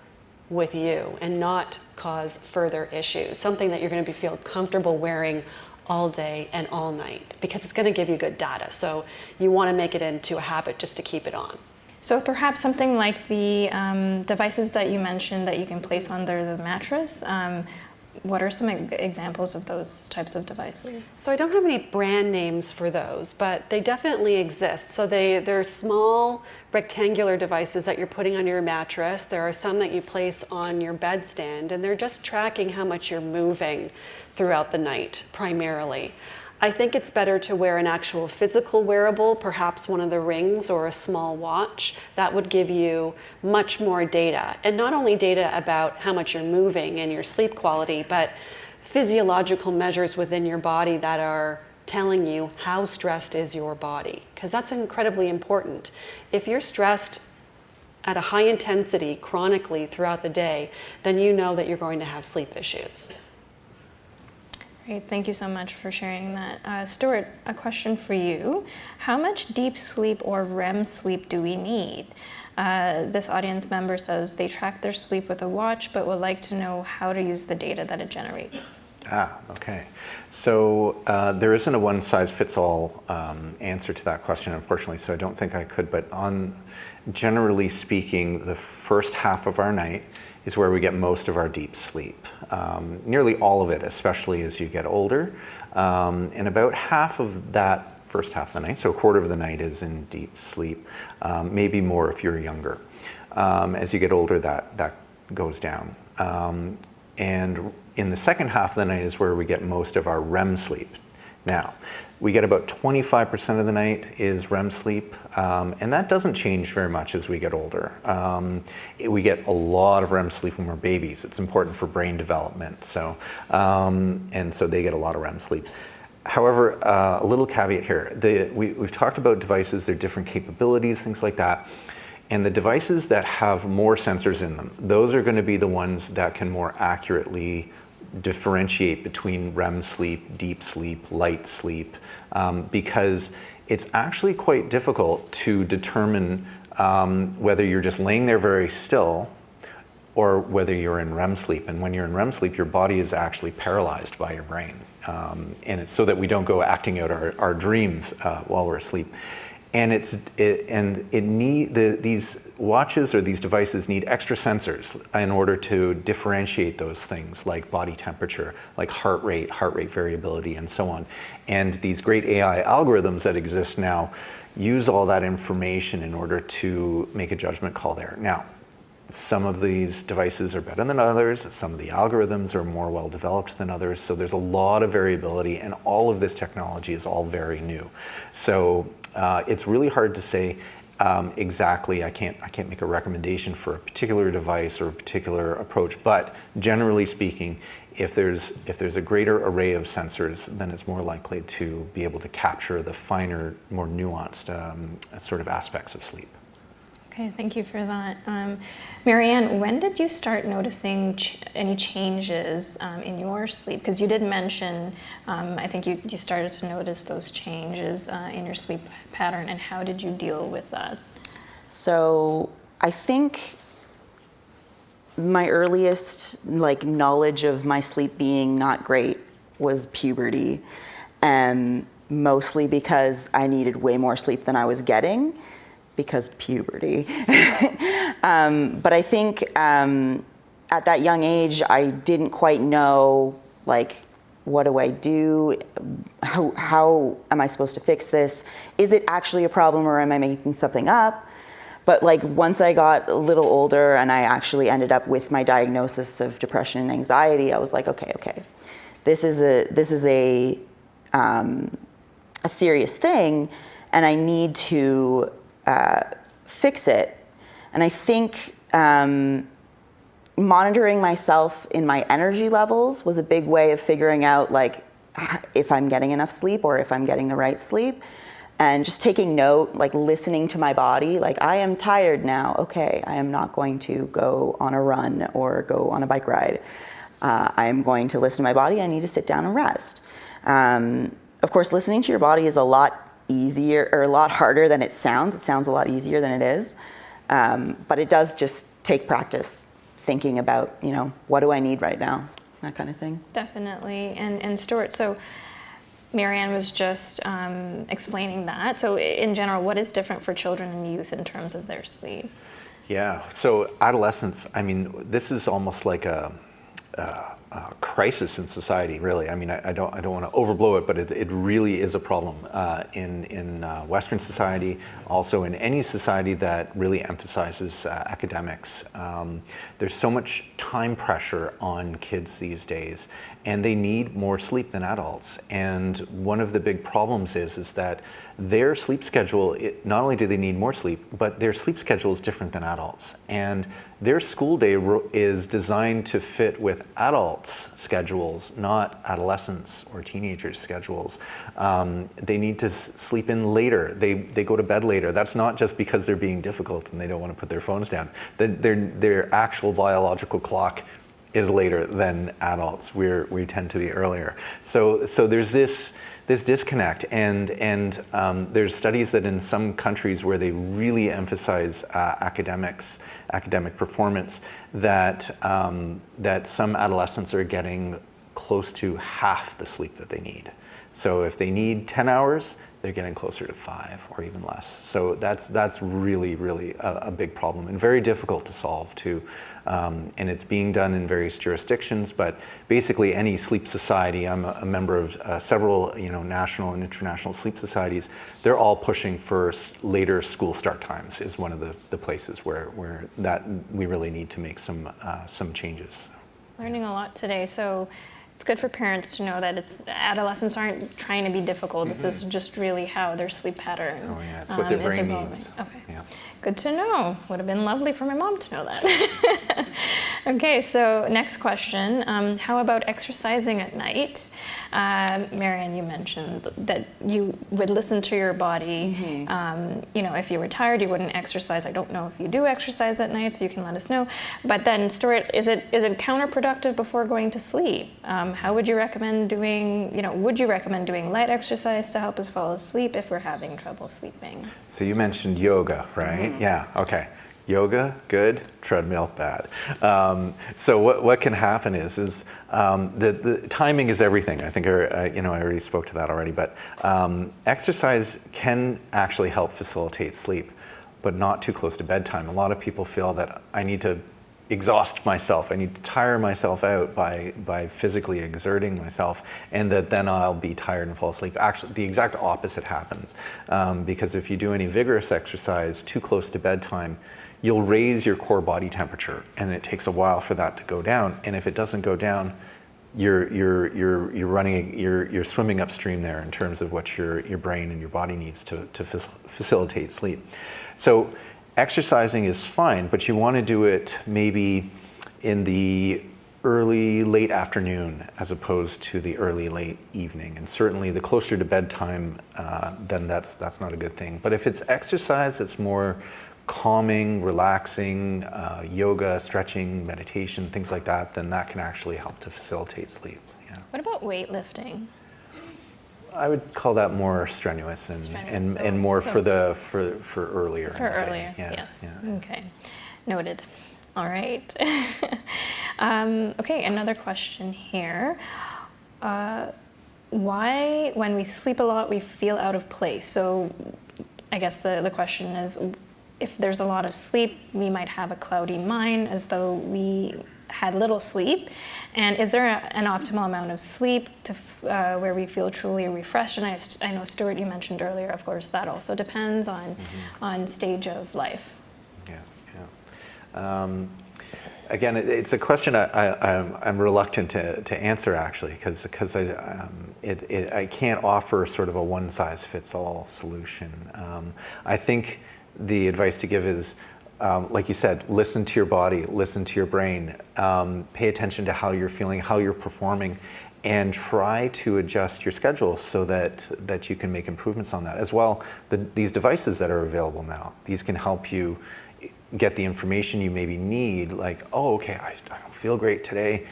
with you and not cause further issues, something that you're going to feel comfortable wearing all day and all night, because it's going to give you good data. So you want to make it into a habit just to keep it on. So perhaps something like the devices that you mentioned that you can place under the mattress, what are some examples of those types of devices? So I don't have any brand names for those, but they definitely exist. So they're small rectangular devices that you're putting on your mattress. There are some that you place on your bedstand, and they're just tracking how much you're moving throughout the night, primarily. I think it's better to wear an actual physical wearable, perhaps one of the rings or a small watch. That would give you much more data. And not only data about how much you're moving and your sleep quality, but physiological measures within your body that are telling you how stressed is your body, because that's incredibly important. If you're stressed at a high intensity chronically throughout the day, then you know that you're going to have sleep issues. Great, thank you so much for sharing that. Stuart, a question for you. How much deep sleep or REM sleep do we need? This audience member says they track their sleep with a watch, but would like to know how to use the data that it generates. Okay. So there isn't a one-size-fits-all answer to that question, unfortunately, so I don't think I could, but generally speaking, the first half of our night is where we get most of our deep sleep. Nearly all of it, especially as you get older. And about half of that first half of the night, so a quarter of the night, is in deep sleep, maybe more if you're younger. As you get older, that goes down. And in the second half of the night is where we get most of our REM sleep. Now, we get about 25% of the night is REM sleep, and that doesn't change very much as we get older. We get a lot of REM sleep when we're babies. It's important for brain development, so they get a lot of REM sleep. However, a little caveat here. We've talked about devices, their different capabilities, things like that. And the devices that have more sensors in them, those are going to be the ones that can more accurately differentiate between REM sleep, deep sleep, light sleep, because it's actually quite difficult to determine whether you're just laying there very still or whether you're in REM sleep. And when you're in REM sleep, your body is actually paralyzed by your brain. and it's so that we don't go acting out our dreams while we're asleep. And these watches or these devices need extra sensors in order to differentiate those things like body temperature, like heart rate variability, and so on. And these great AI algorithms that exist now use all that information in order to make a judgment call there. Now, some of these devices are better than others. Some of the algorithms are more well developed than others. So there's a lot of variability, and all of this technology is all very new. So it's really hard to say exactly. I can't make a recommendation for a particular device or a particular approach. But generally speaking, if there's a greater array of sensors, then it's more likely to be able to capture the finer, more nuanced sort of aspects of sleep. Okay, thank you for that. Maryanne, when did you start noticing any changes in your sleep? Because you did mention, I think you started to notice those changes in your sleep pattern, and how did you deal with that? So I think my earliest knowledge of my sleep being not great was puberty, and mostly because I needed way more sleep than I was getting. Because puberty. But I think at that young age, I didn't quite know, what do I do? How am I supposed to fix this? Is it actually a problem, or am I making something up? But once I got a little older and I actually ended up with my diagnosis of depression and anxiety, I was like, okay, this is a serious thing, and I need to fix it. And I think monitoring myself in my energy levels was a big way of figuring out if I'm getting enough sleep or if I'm getting the right sleep, and just taking note, listening to my body, I am tired now. Okay, I am not going to go on a run or go on a bike ride. I am going to listen to my body. I need to sit down and rest. Of course, listening to your body is a lot easier, or a lot harder than it sounds. It sounds a lot easier than it is. But it does just take practice, thinking about, what do I need right now? That kind of thing. Definitely. And Stuart, so Maryanne was just explaining that. So in general, what is different for children and youth in terms of their sleep? Yeah, so adolescence, this is almost like a crisis in society, really. I don't want to overblow it, but it really is a problem in Western society, also in any society that really emphasizes academics. There's so much time pressure on kids these days, and they need more sleep than adults. And one of the big problems is that their sleep schedule, not only do they need more sleep, but their sleep schedule is different than adults. And their school day is designed to fit with adults' schedules, not adolescents or teenagers' schedules. They need to sleep in later. They go to bed later. That's not just because they're being difficult and they don't want to put their phones down. Their actual biological clock is later than adults. We tend to be earlier. So there's this disconnect, and there's studies that in some countries where they really emphasize academic performance, that some adolescents are getting close to half the sleep that they need. So if they need 10 hours, they're getting closer to 5 or even less. So that's really, really a big problem and very difficult to solve too. And it's being done in various jurisdictions, but basically any sleep society, I'm a member of several national and international sleep societies, they're all pushing for later school start times is one of the places where that we really need to make some changes. Learning a lot today. So it's good for parents to know that adolescents aren't trying to be difficult. Mm-hmm. This is just really how their sleep pattern Oh yeah, it's what their brain needs. Okay. Yeah. Good to know. Would have been lovely for my mom to know that. Okay, so next question. How about exercising at night? Maryanne, you mentioned that you would listen to your body. Mm-hmm. If you were tired, you wouldn't exercise. I don't know if you do exercise at night, so you can let us know. But then, Stuart, is it counterproductive before going to sleep? How would you recommend doing, would you recommend doing light exercise to help us fall asleep if we're having trouble sleeping? So you mentioned yoga, right? Mm-hmm. Yeah, okay. Yoga, good. Treadmill, bad. So what can happen is the timing is everything. I think I already spoke to that already. But exercise can actually help facilitate sleep, but not too close to bedtime. A lot of people feel that I need to exhaust myself. I need to tire myself out by physically exerting myself, and that then I'll be tired and fall asleep. Actually, the exact opposite happens, because if you do any vigorous exercise too close to bedtime, you'll raise your core body temperature, and it takes a while for that to go down. And if it doesn't go down, you're swimming upstream there in terms of what your brain and your body needs to facilitate sleep. So exercising is fine, but you want to do it maybe in the late afternoon as opposed to the late evening. And certainly the closer to bedtime, then that's not a good thing. But if it's exercise that's more calming, relaxing, yoga, stretching, meditation, things like that, then that can actually help to facilitate sleep. Yeah. What about weightlifting? I would call that more strenuous and more for earlier. For in the earlier, day. Yeah, yes. yeah. Okay, noted. All right. Okay, another question here. Why, when we sleep a lot, we feel out of place? So I guess the question is, if there's a lot of sleep, we might have a cloudy mind as though we had little sleep. And is there an optimal amount of sleep to where we feel truly refreshed? And I know, Stuart, you mentioned earlier, of course, that also depends on stage of life. Yeah. Again, it's a question I'm reluctant to answer, actually, because I can't offer sort of a one-size-fits-all solution. I think the advice to give is, like you said, listen to your body, listen to your brain, pay attention to how you're feeling, how you're performing, and try to adjust your schedule so that you can make improvements on that. As well, these devices that are available now, these can help you get the information you maybe need, like, oh, okay, I don't feel great today,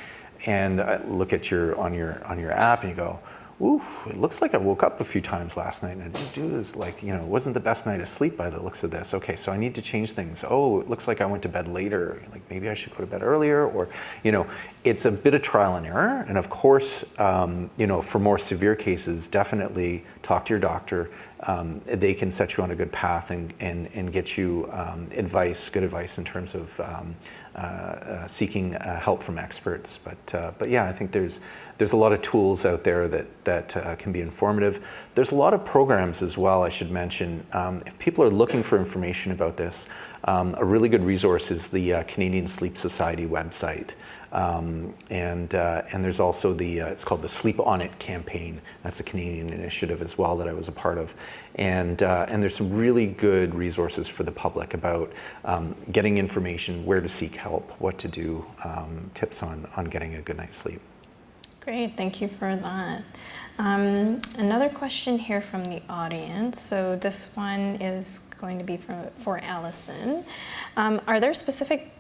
and I look at on your app and you go, oof, it looks like I woke up a few times last night, and I didn't do this, like, it wasn't the best night of sleep by the looks of this. Okay, so I need to change things. Oh, it looks like I went to bed later. Like, maybe I should go to bed earlier, or, it's a bit of trial and error. And of course, for more severe cases, definitely talk to your doctor. They can set you on a good path and get you good advice in terms of seeking help from experts. But yeah, I think there's a lot of tools out there that can be informative. There's a lot of programs as well, I should mention. If people are looking for information about this, a really good resource is the Canadian Sleep Society website. And there's also it's called the Sleep On It campaign. That's a Canadian initiative as well that I was a part of. And there's some really good resources for the public about getting information, where to seek help, what to do, tips on getting a good night's sleep. Great, thank you for that. Another question here from the audience. So this one is going to be for Allison. Are there specific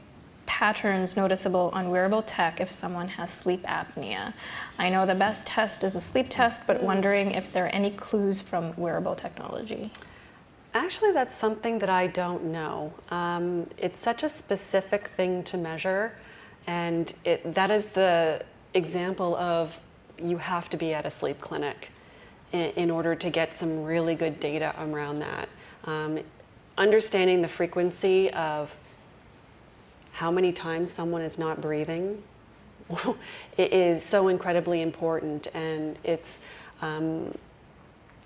patterns noticeable on wearable tech if someone has sleep apnea? I know the best test is a sleep test, but wondering if there are any clues from wearable technology. Actually, that's something that I don't know. It's such a specific thing to measure, and that is the example of you have to be at a sleep clinic in order to get some really good data around that. Understanding the frequency of how many times someone is not breathing it is so incredibly important, and it's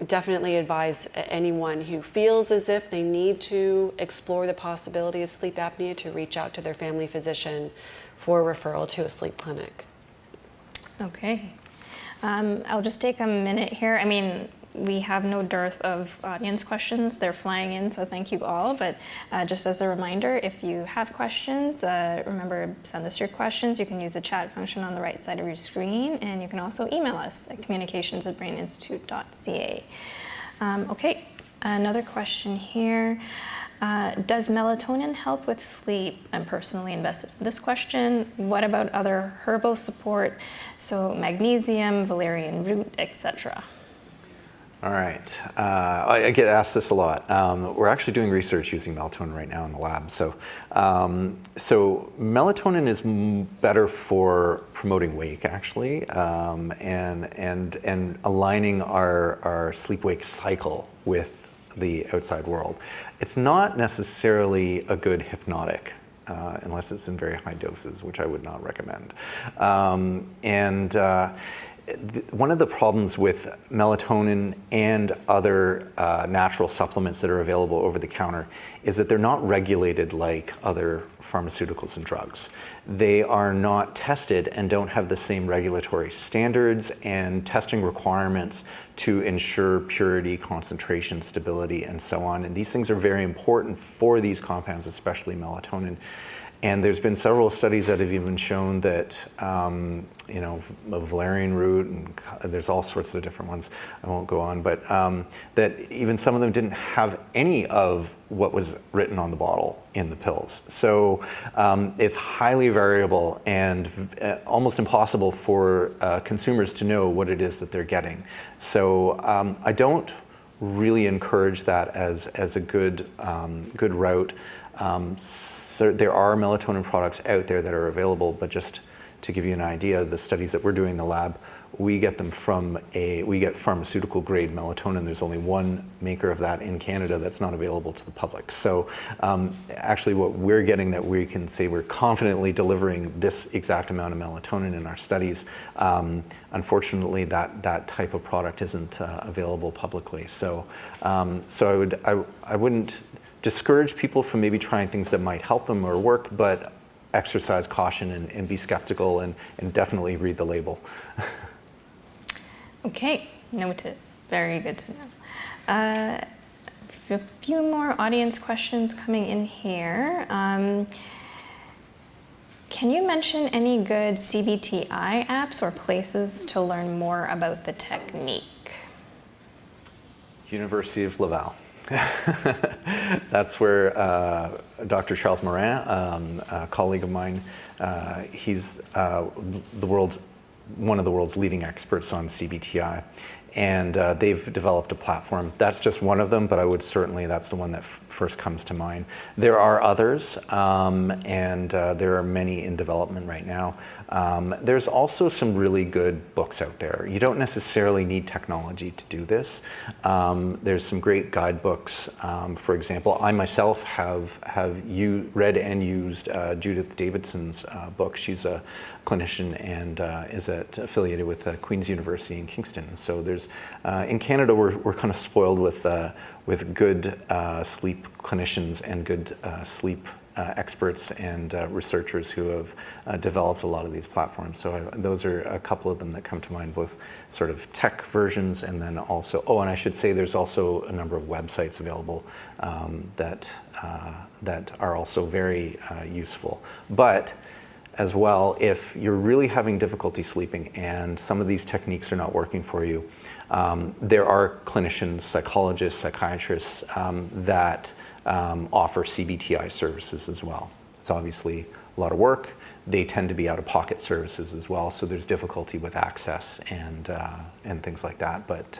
definitely advise anyone who feels as if they need to explore the possibility of sleep apnea to reach out to their family physician for referral to a sleep clinic. Okay. I'll just take a minute here. I mean, we have no dearth of audience questions. They're flying in, so thank you all. But just as a reminder, if you have questions, remember, send us your questions. You can use the chat function on the right side of your screen, and you can also email us at communications@braininstitute.ca. Okay, another question here. Does melatonin help with sleep? I'm personally invested in this question. What about other herbal support? So magnesium, valerian root, etc. All right. I get asked this a lot. We're actually doing research using melatonin right now in the lab. So melatonin is better for promoting wake, actually, and aligning our sleep-wake cycle with the outside world. It's not necessarily a good hypnotic, unless it's in very high doses, which I would not recommend. One of the problems with melatonin and other natural supplements that are available over the counter is that they're not regulated like other pharmaceuticals and drugs. They are not tested and don't have the same regulatory standards and testing requirements to ensure purity, concentration, stability, and so on. And these things are very important for these compounds, especially melatonin. And there's been several studies that have even shown that, valerian root, and there's all sorts of different ones, I won't go on, but that even some of them didn't have any of what was written on the bottle in the pills. So it's highly variable and almost impossible for consumers to know what it is that they're getting. So I don't really encourage that as a good route. So there are melatonin products out there that are available, but just to give you an idea, the studies that we're doing in the lab, we get pharmaceutical grade melatonin. There's only one maker of that in Canada that's not available to the public. So actually what we're getting that we can say we're confidently delivering this exact amount of melatonin in our studies, unfortunately that type of product isn't available publicly. So I wouldn't discourage people from maybe trying things that might help them or work, but exercise caution and be skeptical and definitely read the label. Okay, noted. Very good to know. A few more audience questions coming in here. Can you mention any good CBTI apps or places to learn more about the technique? University of Laval. That's where Dr. Charles Morin, a colleague of mine, he's one of the world's leading experts on CBTI. And they've developed a platform. That's just one of them, but that's the one that first comes to mind. There are others, and there are many in development right now. There's also some really good books out there. You don't necessarily need technology to do this. There's some great guidebooks. For example, I myself have read and used Judith Davidson's book. She's a clinician and is affiliated with Queen's University in Kingston. So there's in Canada we're kind of spoiled with good sleep clinicians and good sleep experts and researchers who have developed a lot of these platforms. So those are a couple of them that come to mind, both sort of tech versions and then also, and I should say there's also a number of websites available that are also very useful. But as well, if you're really having difficulty sleeping and some of these techniques are not working for you, there are clinicians, psychologists, psychiatrists that offer CBTI services as well. It's obviously a lot of work. They tend to be out-of-pocket services as well, so there's difficulty with access and things like that. But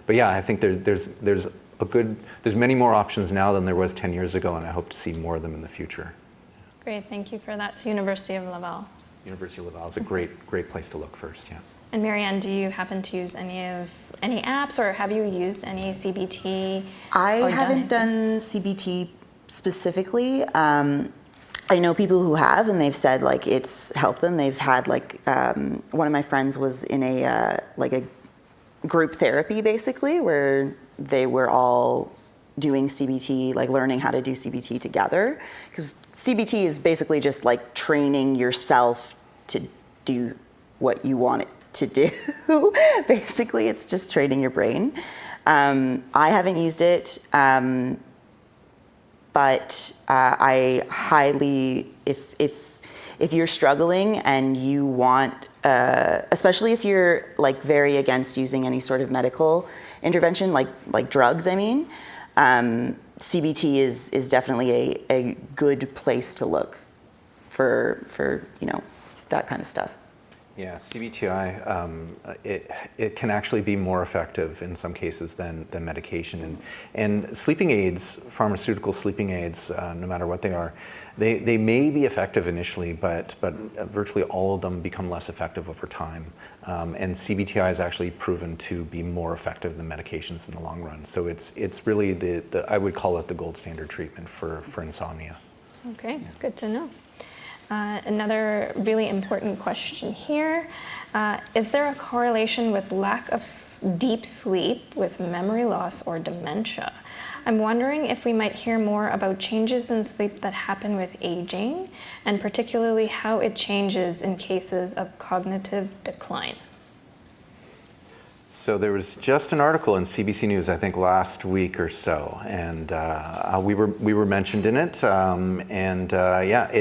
yeah, I think there's many more options now than there was 10 years ago, and I hope to see more of them in the future. Great, thank you for that. So University of Laval. University of Laval is a great place to look first, yeah. And Maryanne, do you happen to use any apps, or have you used any CBT? I haven't done CBT specifically. I know people who have, and they've said like it's helped them. They've had one of my friends was in a group therapy basically, where they were all doing CBT, like learning how to do CBT together, because CBT is basically just like training yourself to do what you want it to do. Basically, it's just training your brain. I haven't used it, but I highly, if you're struggling and you want, especially if you're like very against using any sort of medical intervention, like drugs, I mean, CBT is definitely a good place to look for that kind of stuff. Yeah, CBTI, it can actually be more effective in some cases than medication. And sleeping aids, pharmaceutical sleeping aids, no matter what they are, they may be effective initially, but virtually all of them become less effective over time. And CBTI is actually proven to be more effective than medications in the long run. So it's really I would call it the gold standard treatment for insomnia. Okay, good to know. Another really important question here. Is there a correlation with lack of deep sleep with memory loss or dementia? I'm wondering if we might hear more about changes in sleep that happen with aging, and particularly how it changes in cases of cognitive decline. So there was just an article in CBC News, I think last week or so, and we were mentioned in it.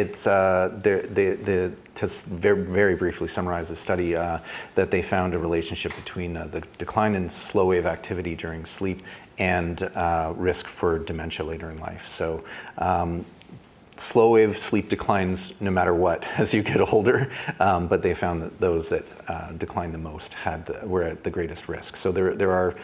It's to very briefly summarize the study, that they found a relationship between the decline in slow wave activity during sleep and risk for dementia later in life. So. Slow wave sleep declines no matter what as you get older, but they found that those that declined the most were at the greatest risk. So there are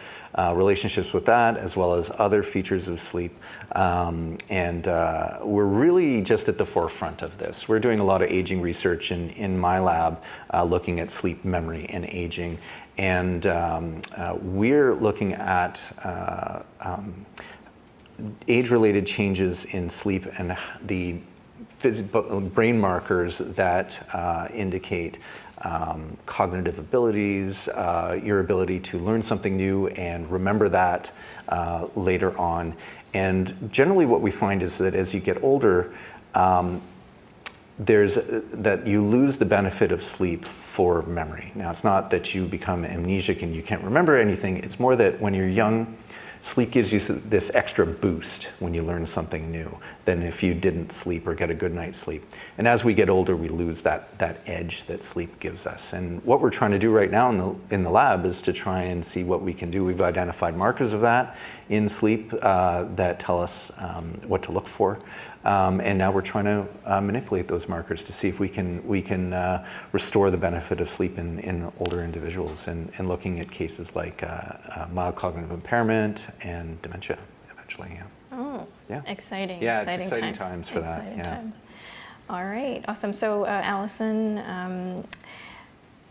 relationships with that, as well as other features of sleep, and we're really just at the forefront of this. We're doing a lot of aging research in my lab, looking at sleep, memory, and aging, and we're looking at age-related changes in sleep and the brain markers that indicate cognitive abilities, your ability to learn something new and remember that later on. And generally what we find is that as you get older, that you lose the benefit of sleep for memory. Now, it's not that you become amnesic and you can't remember anything. It's more that when you're young, sleep gives you this extra boost when you learn something new than if you didn't sleep or get a good night's sleep. And as we get older, we lose that edge that sleep gives us. And what we're trying to do right now in the lab is to try and see what we can do. We've identified markers of that in sleep that tell us what to look for. And now we're trying to manipulate those markers to see if we can restore the benefit of sleep in older individuals, and looking at cases like mild cognitive impairment and dementia eventually. Yeah. Oh, yeah. Exciting. Yeah, it's exciting times for that. Exciting Yeah. times. All right, awesome. So Allison,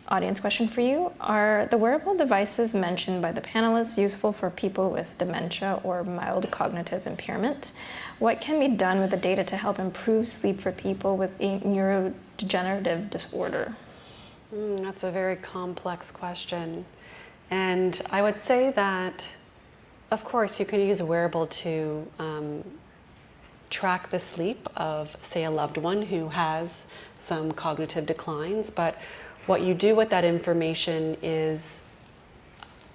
audience question for you. Are the wearable devices mentioned by the panelists useful for people with dementia or mild cognitive impairment? What can be done with the data to help improve sleep for people with a neurodegenerative disorder? That's a very complex question. And I would say that, of course, you can use a wearable to track the sleep of, say, a loved one who has some cognitive declines, but what you do with that information is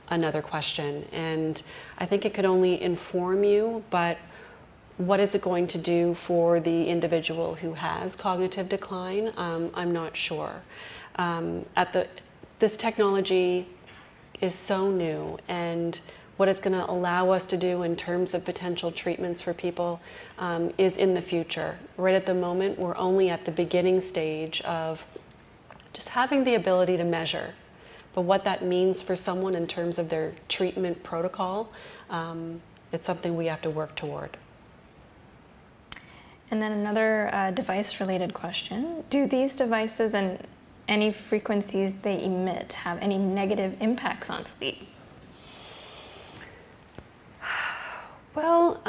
another question. And I think it could only inform you, but what is it going to do for the individual who has cognitive decline? I'm not sure. This technology is so new, and what it's going to allow us to do in terms of potential treatments for people is in the future. Right at the moment, we're only at the beginning stage of just having the ability to measure. But what that means for someone in terms of their treatment protocol, it's something we have to work toward. And then another device-related question. Do these devices and any frequencies they emit have any negative impacts on sleep? Well,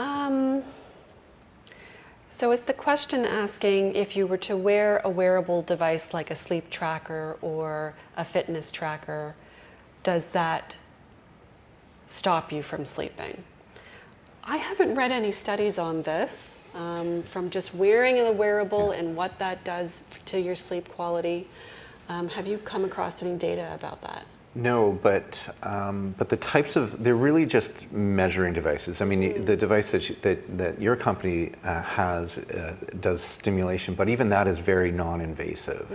so is the question asking if you were to wear a wearable device like a sleep tracker or a fitness tracker, does that stop you from sleeping? I haven't read any studies on this, from just wearing the wearable and what that does to your sleep quality. Have you come across any data about that? No, but the types of, they're really just measuring devices. I mean, the device that your company has does stimulation, but even that is very non-invasive.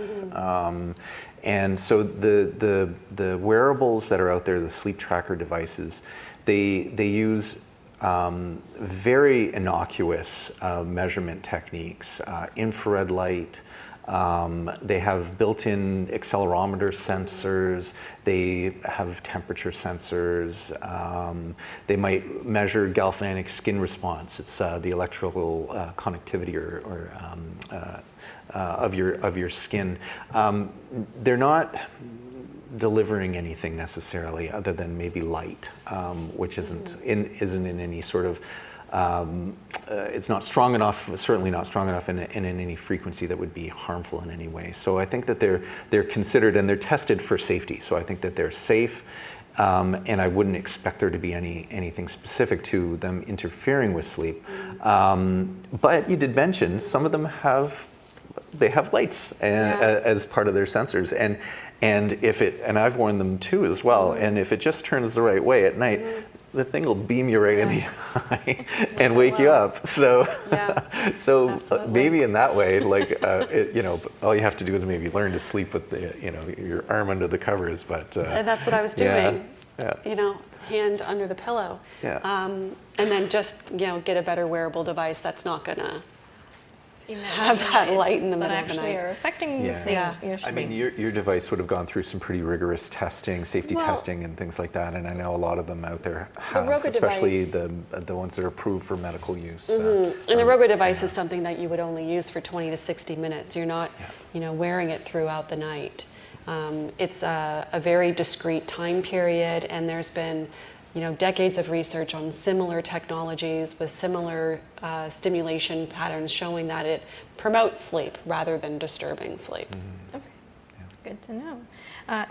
And so the wearables that are out there, the sleep tracker devices, they use very innocuous measurement techniques, infrared light, They have built-in accelerometer sensors. They have temperature sensors. They might measure galvanic skin response. It's the electrical conductivity of your skin. They're not delivering anything necessarily other than maybe light, which isn't in any sort of it's not strong enough, certainly not strong enough in any frequency that would be harmful in any way. So I think that they're considered and they're tested for safety. So I think that they're safe, and I wouldn't expect there to be anything specific to them interfering with sleep. But you did mention some of them have lights as part of their sensors, and I've worn them too as well. And if it just turns the right way at night, the thing will beam you right in the eye and wake you up. So, maybe in that way, like all you have to do is maybe learn to sleep with your arm under the covers. But and that's what I was doing. Yeah. Hand under the pillow. Yeah. And then just get a better wearable device that's not gonna have that light in the middle of the actually night. are affecting your sleep. I mean, your device would have gone through some pretty rigorous testing, safety testing and things like that, and I know a lot of them out there have, Roga especially device, the ones that are approved for medical use. and the Roga device is something that you would only use for 20 to 60 minutes. You're not, wearing it throughout the night. It's a very discrete time period, and there's been decades of research on similar technologies with similar stimulation patterns showing that it promotes sleep rather than disturbing sleep. Okay. Good to know.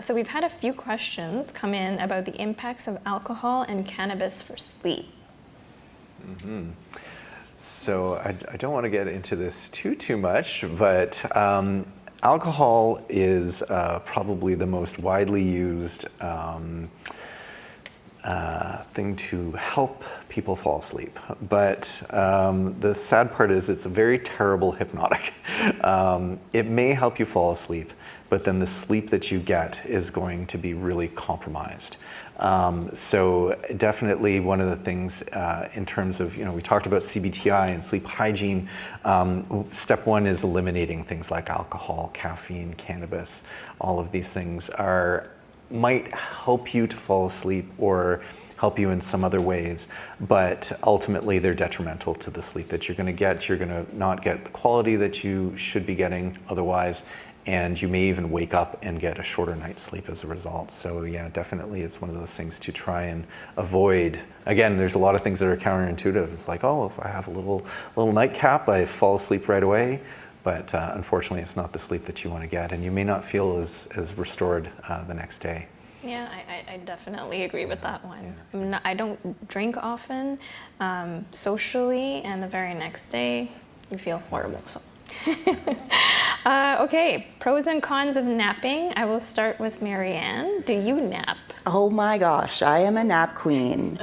So we've had a few questions come in about the impacts of alcohol and cannabis for sleep. So I don't want to get into this too much, but alcohol is probably the most widely used thing to help people fall asleep. But the sad part is it's a very terrible hypnotic. It may help you fall asleep, but then the sleep that you get is going to be really compromised. So definitely one of the things in terms of, we talked about CBTI and sleep hygiene. Step one is eliminating things like alcohol, caffeine, cannabis. All of these things might help you to fall asleep or help you in some other ways, but ultimately they're detrimental to the sleep that you're going to get. You're going to not get the quality that you should be getting otherwise, and you may even wake up and get a shorter night's sleep as a result. So yeah, definitely it's one of those things to try and avoid. Again, there's a lot of things that are counterintuitive. It's like, if I have a little nightcap, I fall asleep right away. But unfortunately, it's not the sleep that you want to get, and you may not feel as restored the next day. Yeah, I definitely agree with that one. I don't drink often, socially, and the very next day, you feel horrible. So. Okay, pros and cons of napping. I will start with Maryanne. Do you nap? Oh my gosh, I am a nap queen.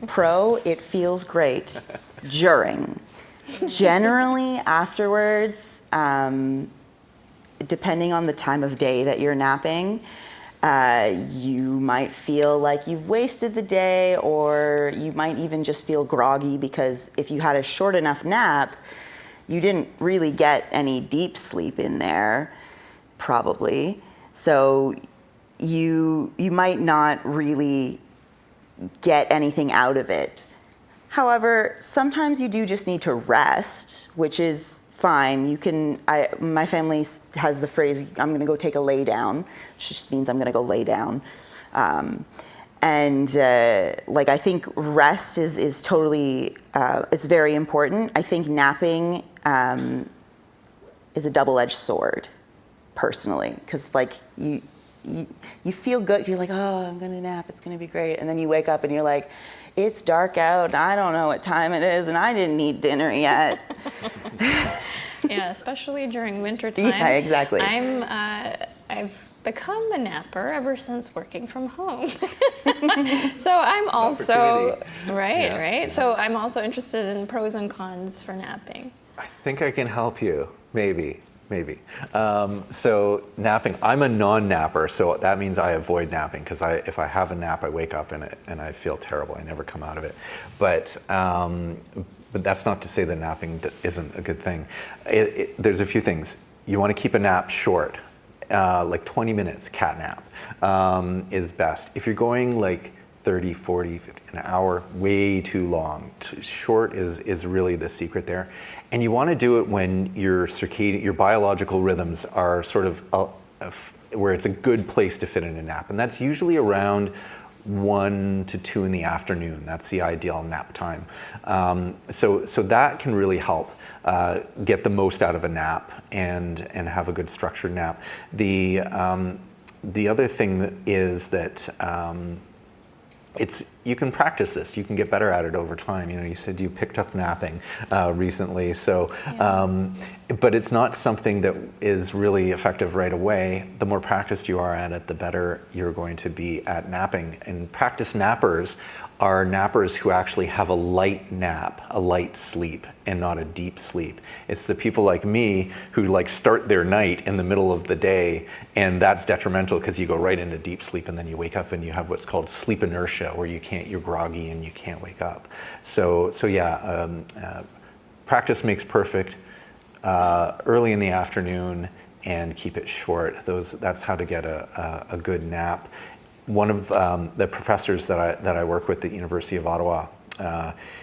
Pro, it feels great. During. Generally, afterwards, depending on the time of day that you're napping, you might feel like you've wasted the day, or you might even just feel groggy because if you had a short enough nap, you didn't really get any deep sleep in there, probably. So you might not really get anything out of it. However, sometimes you do just need to rest, which is fine. My family has the phrase, I'm gonna go take a lay down, which just means I'm gonna go lay down. I think rest is totally, it's very important. I think napping is a double-edged sword, personally, because you feel good, you're like, I'm gonna nap, it's gonna be great. And then you wake up and you're like, it's dark out, I don't know what time it is, and I didn't eat dinner yet. Yeah, especially during winter time. Yeah, exactly. I've become a napper ever since working from home. So I'm also, right? So I'm also interested in pros and cons for napping. I think I can help you, maybe. So napping, I'm a non-napper, so that means I avoid napping because if I have a nap, I wake up and I feel terrible. I never come out of it. But but that's not to say that napping isn't a good thing. There's a few things. You want to keep a nap short, like 20 minutes, cat nap is best. If you're going like 30, 40, 50, an hour, way too long. Short is really the secret there. And you want to do it when your biological rhythms are sort of where it's a good place to fit in a nap. And that's usually around 1 to 2 in the afternoon. That's the ideal nap time. So that can really help get the most out of a nap and have a good structured nap. The other thing is that you can practice this. You can get better at it over time. You know, you said you picked up napping recently, so but it's not something that is really effective right away. The more practiced you are at it, the better you're going to be at napping. And practice nappers are nappers who actually have a light nap, a light sleep, and not a deep sleep. It's the people like me who like start their night in the middle of the day, and that's detrimental because you go right into deep sleep and then you wake up and you have what's called sleep inertia, where you're groggy and you can't wake up. So practice makes perfect. Early in the afternoon and keep it short. That's how to get a good nap. One of the professors that I work with at the University of Ottawa,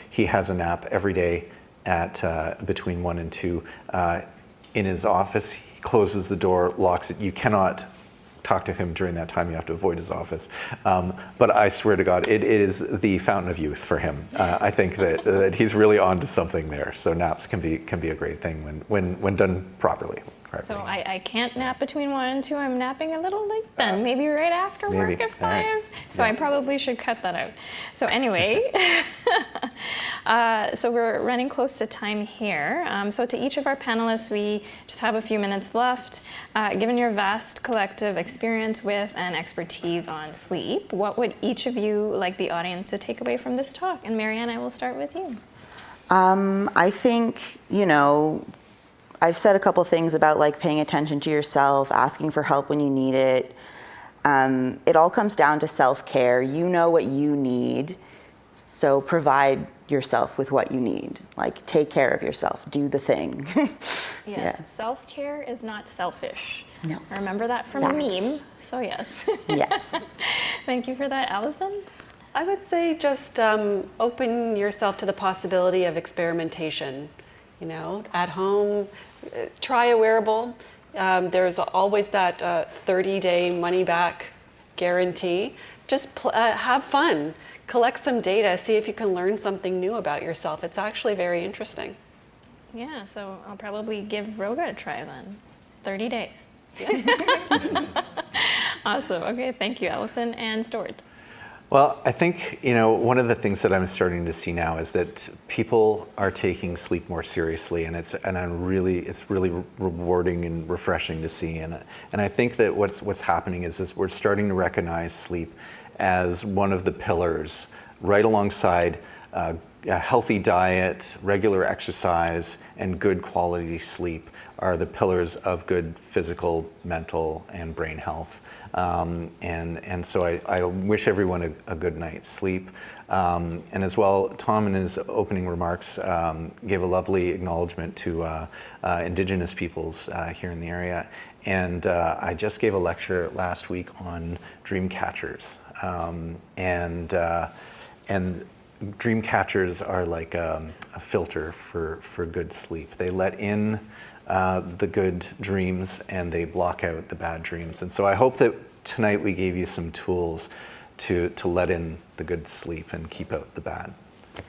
he has a nap every day at between 1 and 2 in his office. He closes the door, locks it. You cannot talk to him during that time. You have to avoid his office. But I swear to God, it is the fountain of youth for him. I think that he's really onto something there. So naps can be a great thing when done properly. So I can't nap between 1 and 2. I'm napping a little late then, maybe right after work at 5. Right. So I probably should cut that out. So anyway, so we're running close to time here. So to each of our panelists, we just have a few minutes left. Given your vast collective experience with and expertise on sleep, what would each of you like the audience to take away from this talk? And Maryanne, I will start with you. I think, I've said a couple things about like paying attention to yourself, asking for help when you need it. It all comes down to self-care. You know what you need, so provide yourself with what you need. Like, take care of yourself, do the thing. Yes, self-care is not selfish. No. I remember that from a meme, so yes. Yes. Thank you for that. Allison? I would say just open yourself to the possibility of experimentation. At home, try a wearable. There's always that 30-day money-back guarantee. Just have fun. Collect some data. See if you can learn something new about yourself. It's actually very interesting. Yeah, so I'll probably give Roga a try then. 30 days. Awesome. Okay, thank you, Allison. And Stuart? Well, I think, one of the things that I'm starting to see now is that people are taking sleep more seriously, and it's really rewarding and refreshing to see. And I think that what's happening is we're starting to recognize sleep as one of the pillars, right alongside a healthy diet, regular exercise, and good quality sleep are the pillars of good physical, mental, and brain health. And so I wish everyone a good night's sleep. And as well, Tom in his opening remarks gave a lovely acknowledgement to Indigenous peoples here in the area. And I just gave a lecture last week on dream catchers. And dream catchers are like a filter for good sleep. They let in the good dreams and they block out the bad dreams. And so I hope that tonight we gave you some tools to let in the good sleep and keep out the bad.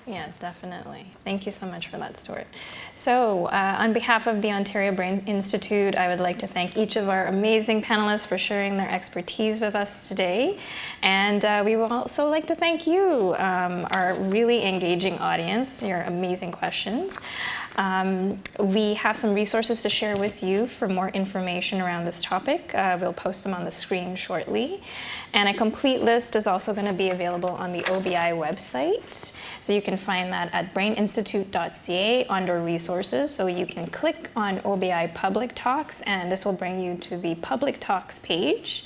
Yeah, definitely. Thank you so much for that, Stuart. So on behalf of the Ontario Brain Institute, I would like to thank each of our amazing panelists for sharing their expertise with us today. And we would also like to thank you, our really engaging audience, your amazing questions. We have some resources to share with you for more information around this topic. We'll post them on the screen shortly. And a complete list is also going to be available on the OBI website. So you can find that at braininstitute.ca under resources. So you can click on OBI Public Talks, and this will bring you to the Public Talks page.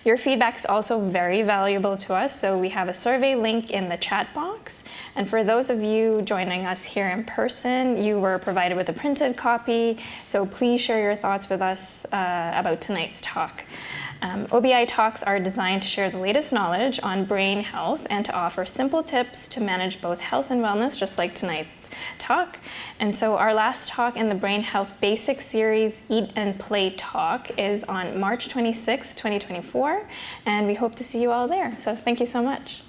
Your feedback is also very valuable to us, so we have a survey link in the chat box. And for those of you joining us here in person, you were provided with a printed copy, so please share your thoughts with us about tonight's talk. OBI talks are designed to share the latest knowledge on brain health and to offer simple tips to manage both health and wellness, just like tonight's talk. And so our last talk in the Brain Health Basics series, Eat and Play Talk, is on March 26, 2024, and we hope to see you all there. So thank you so much.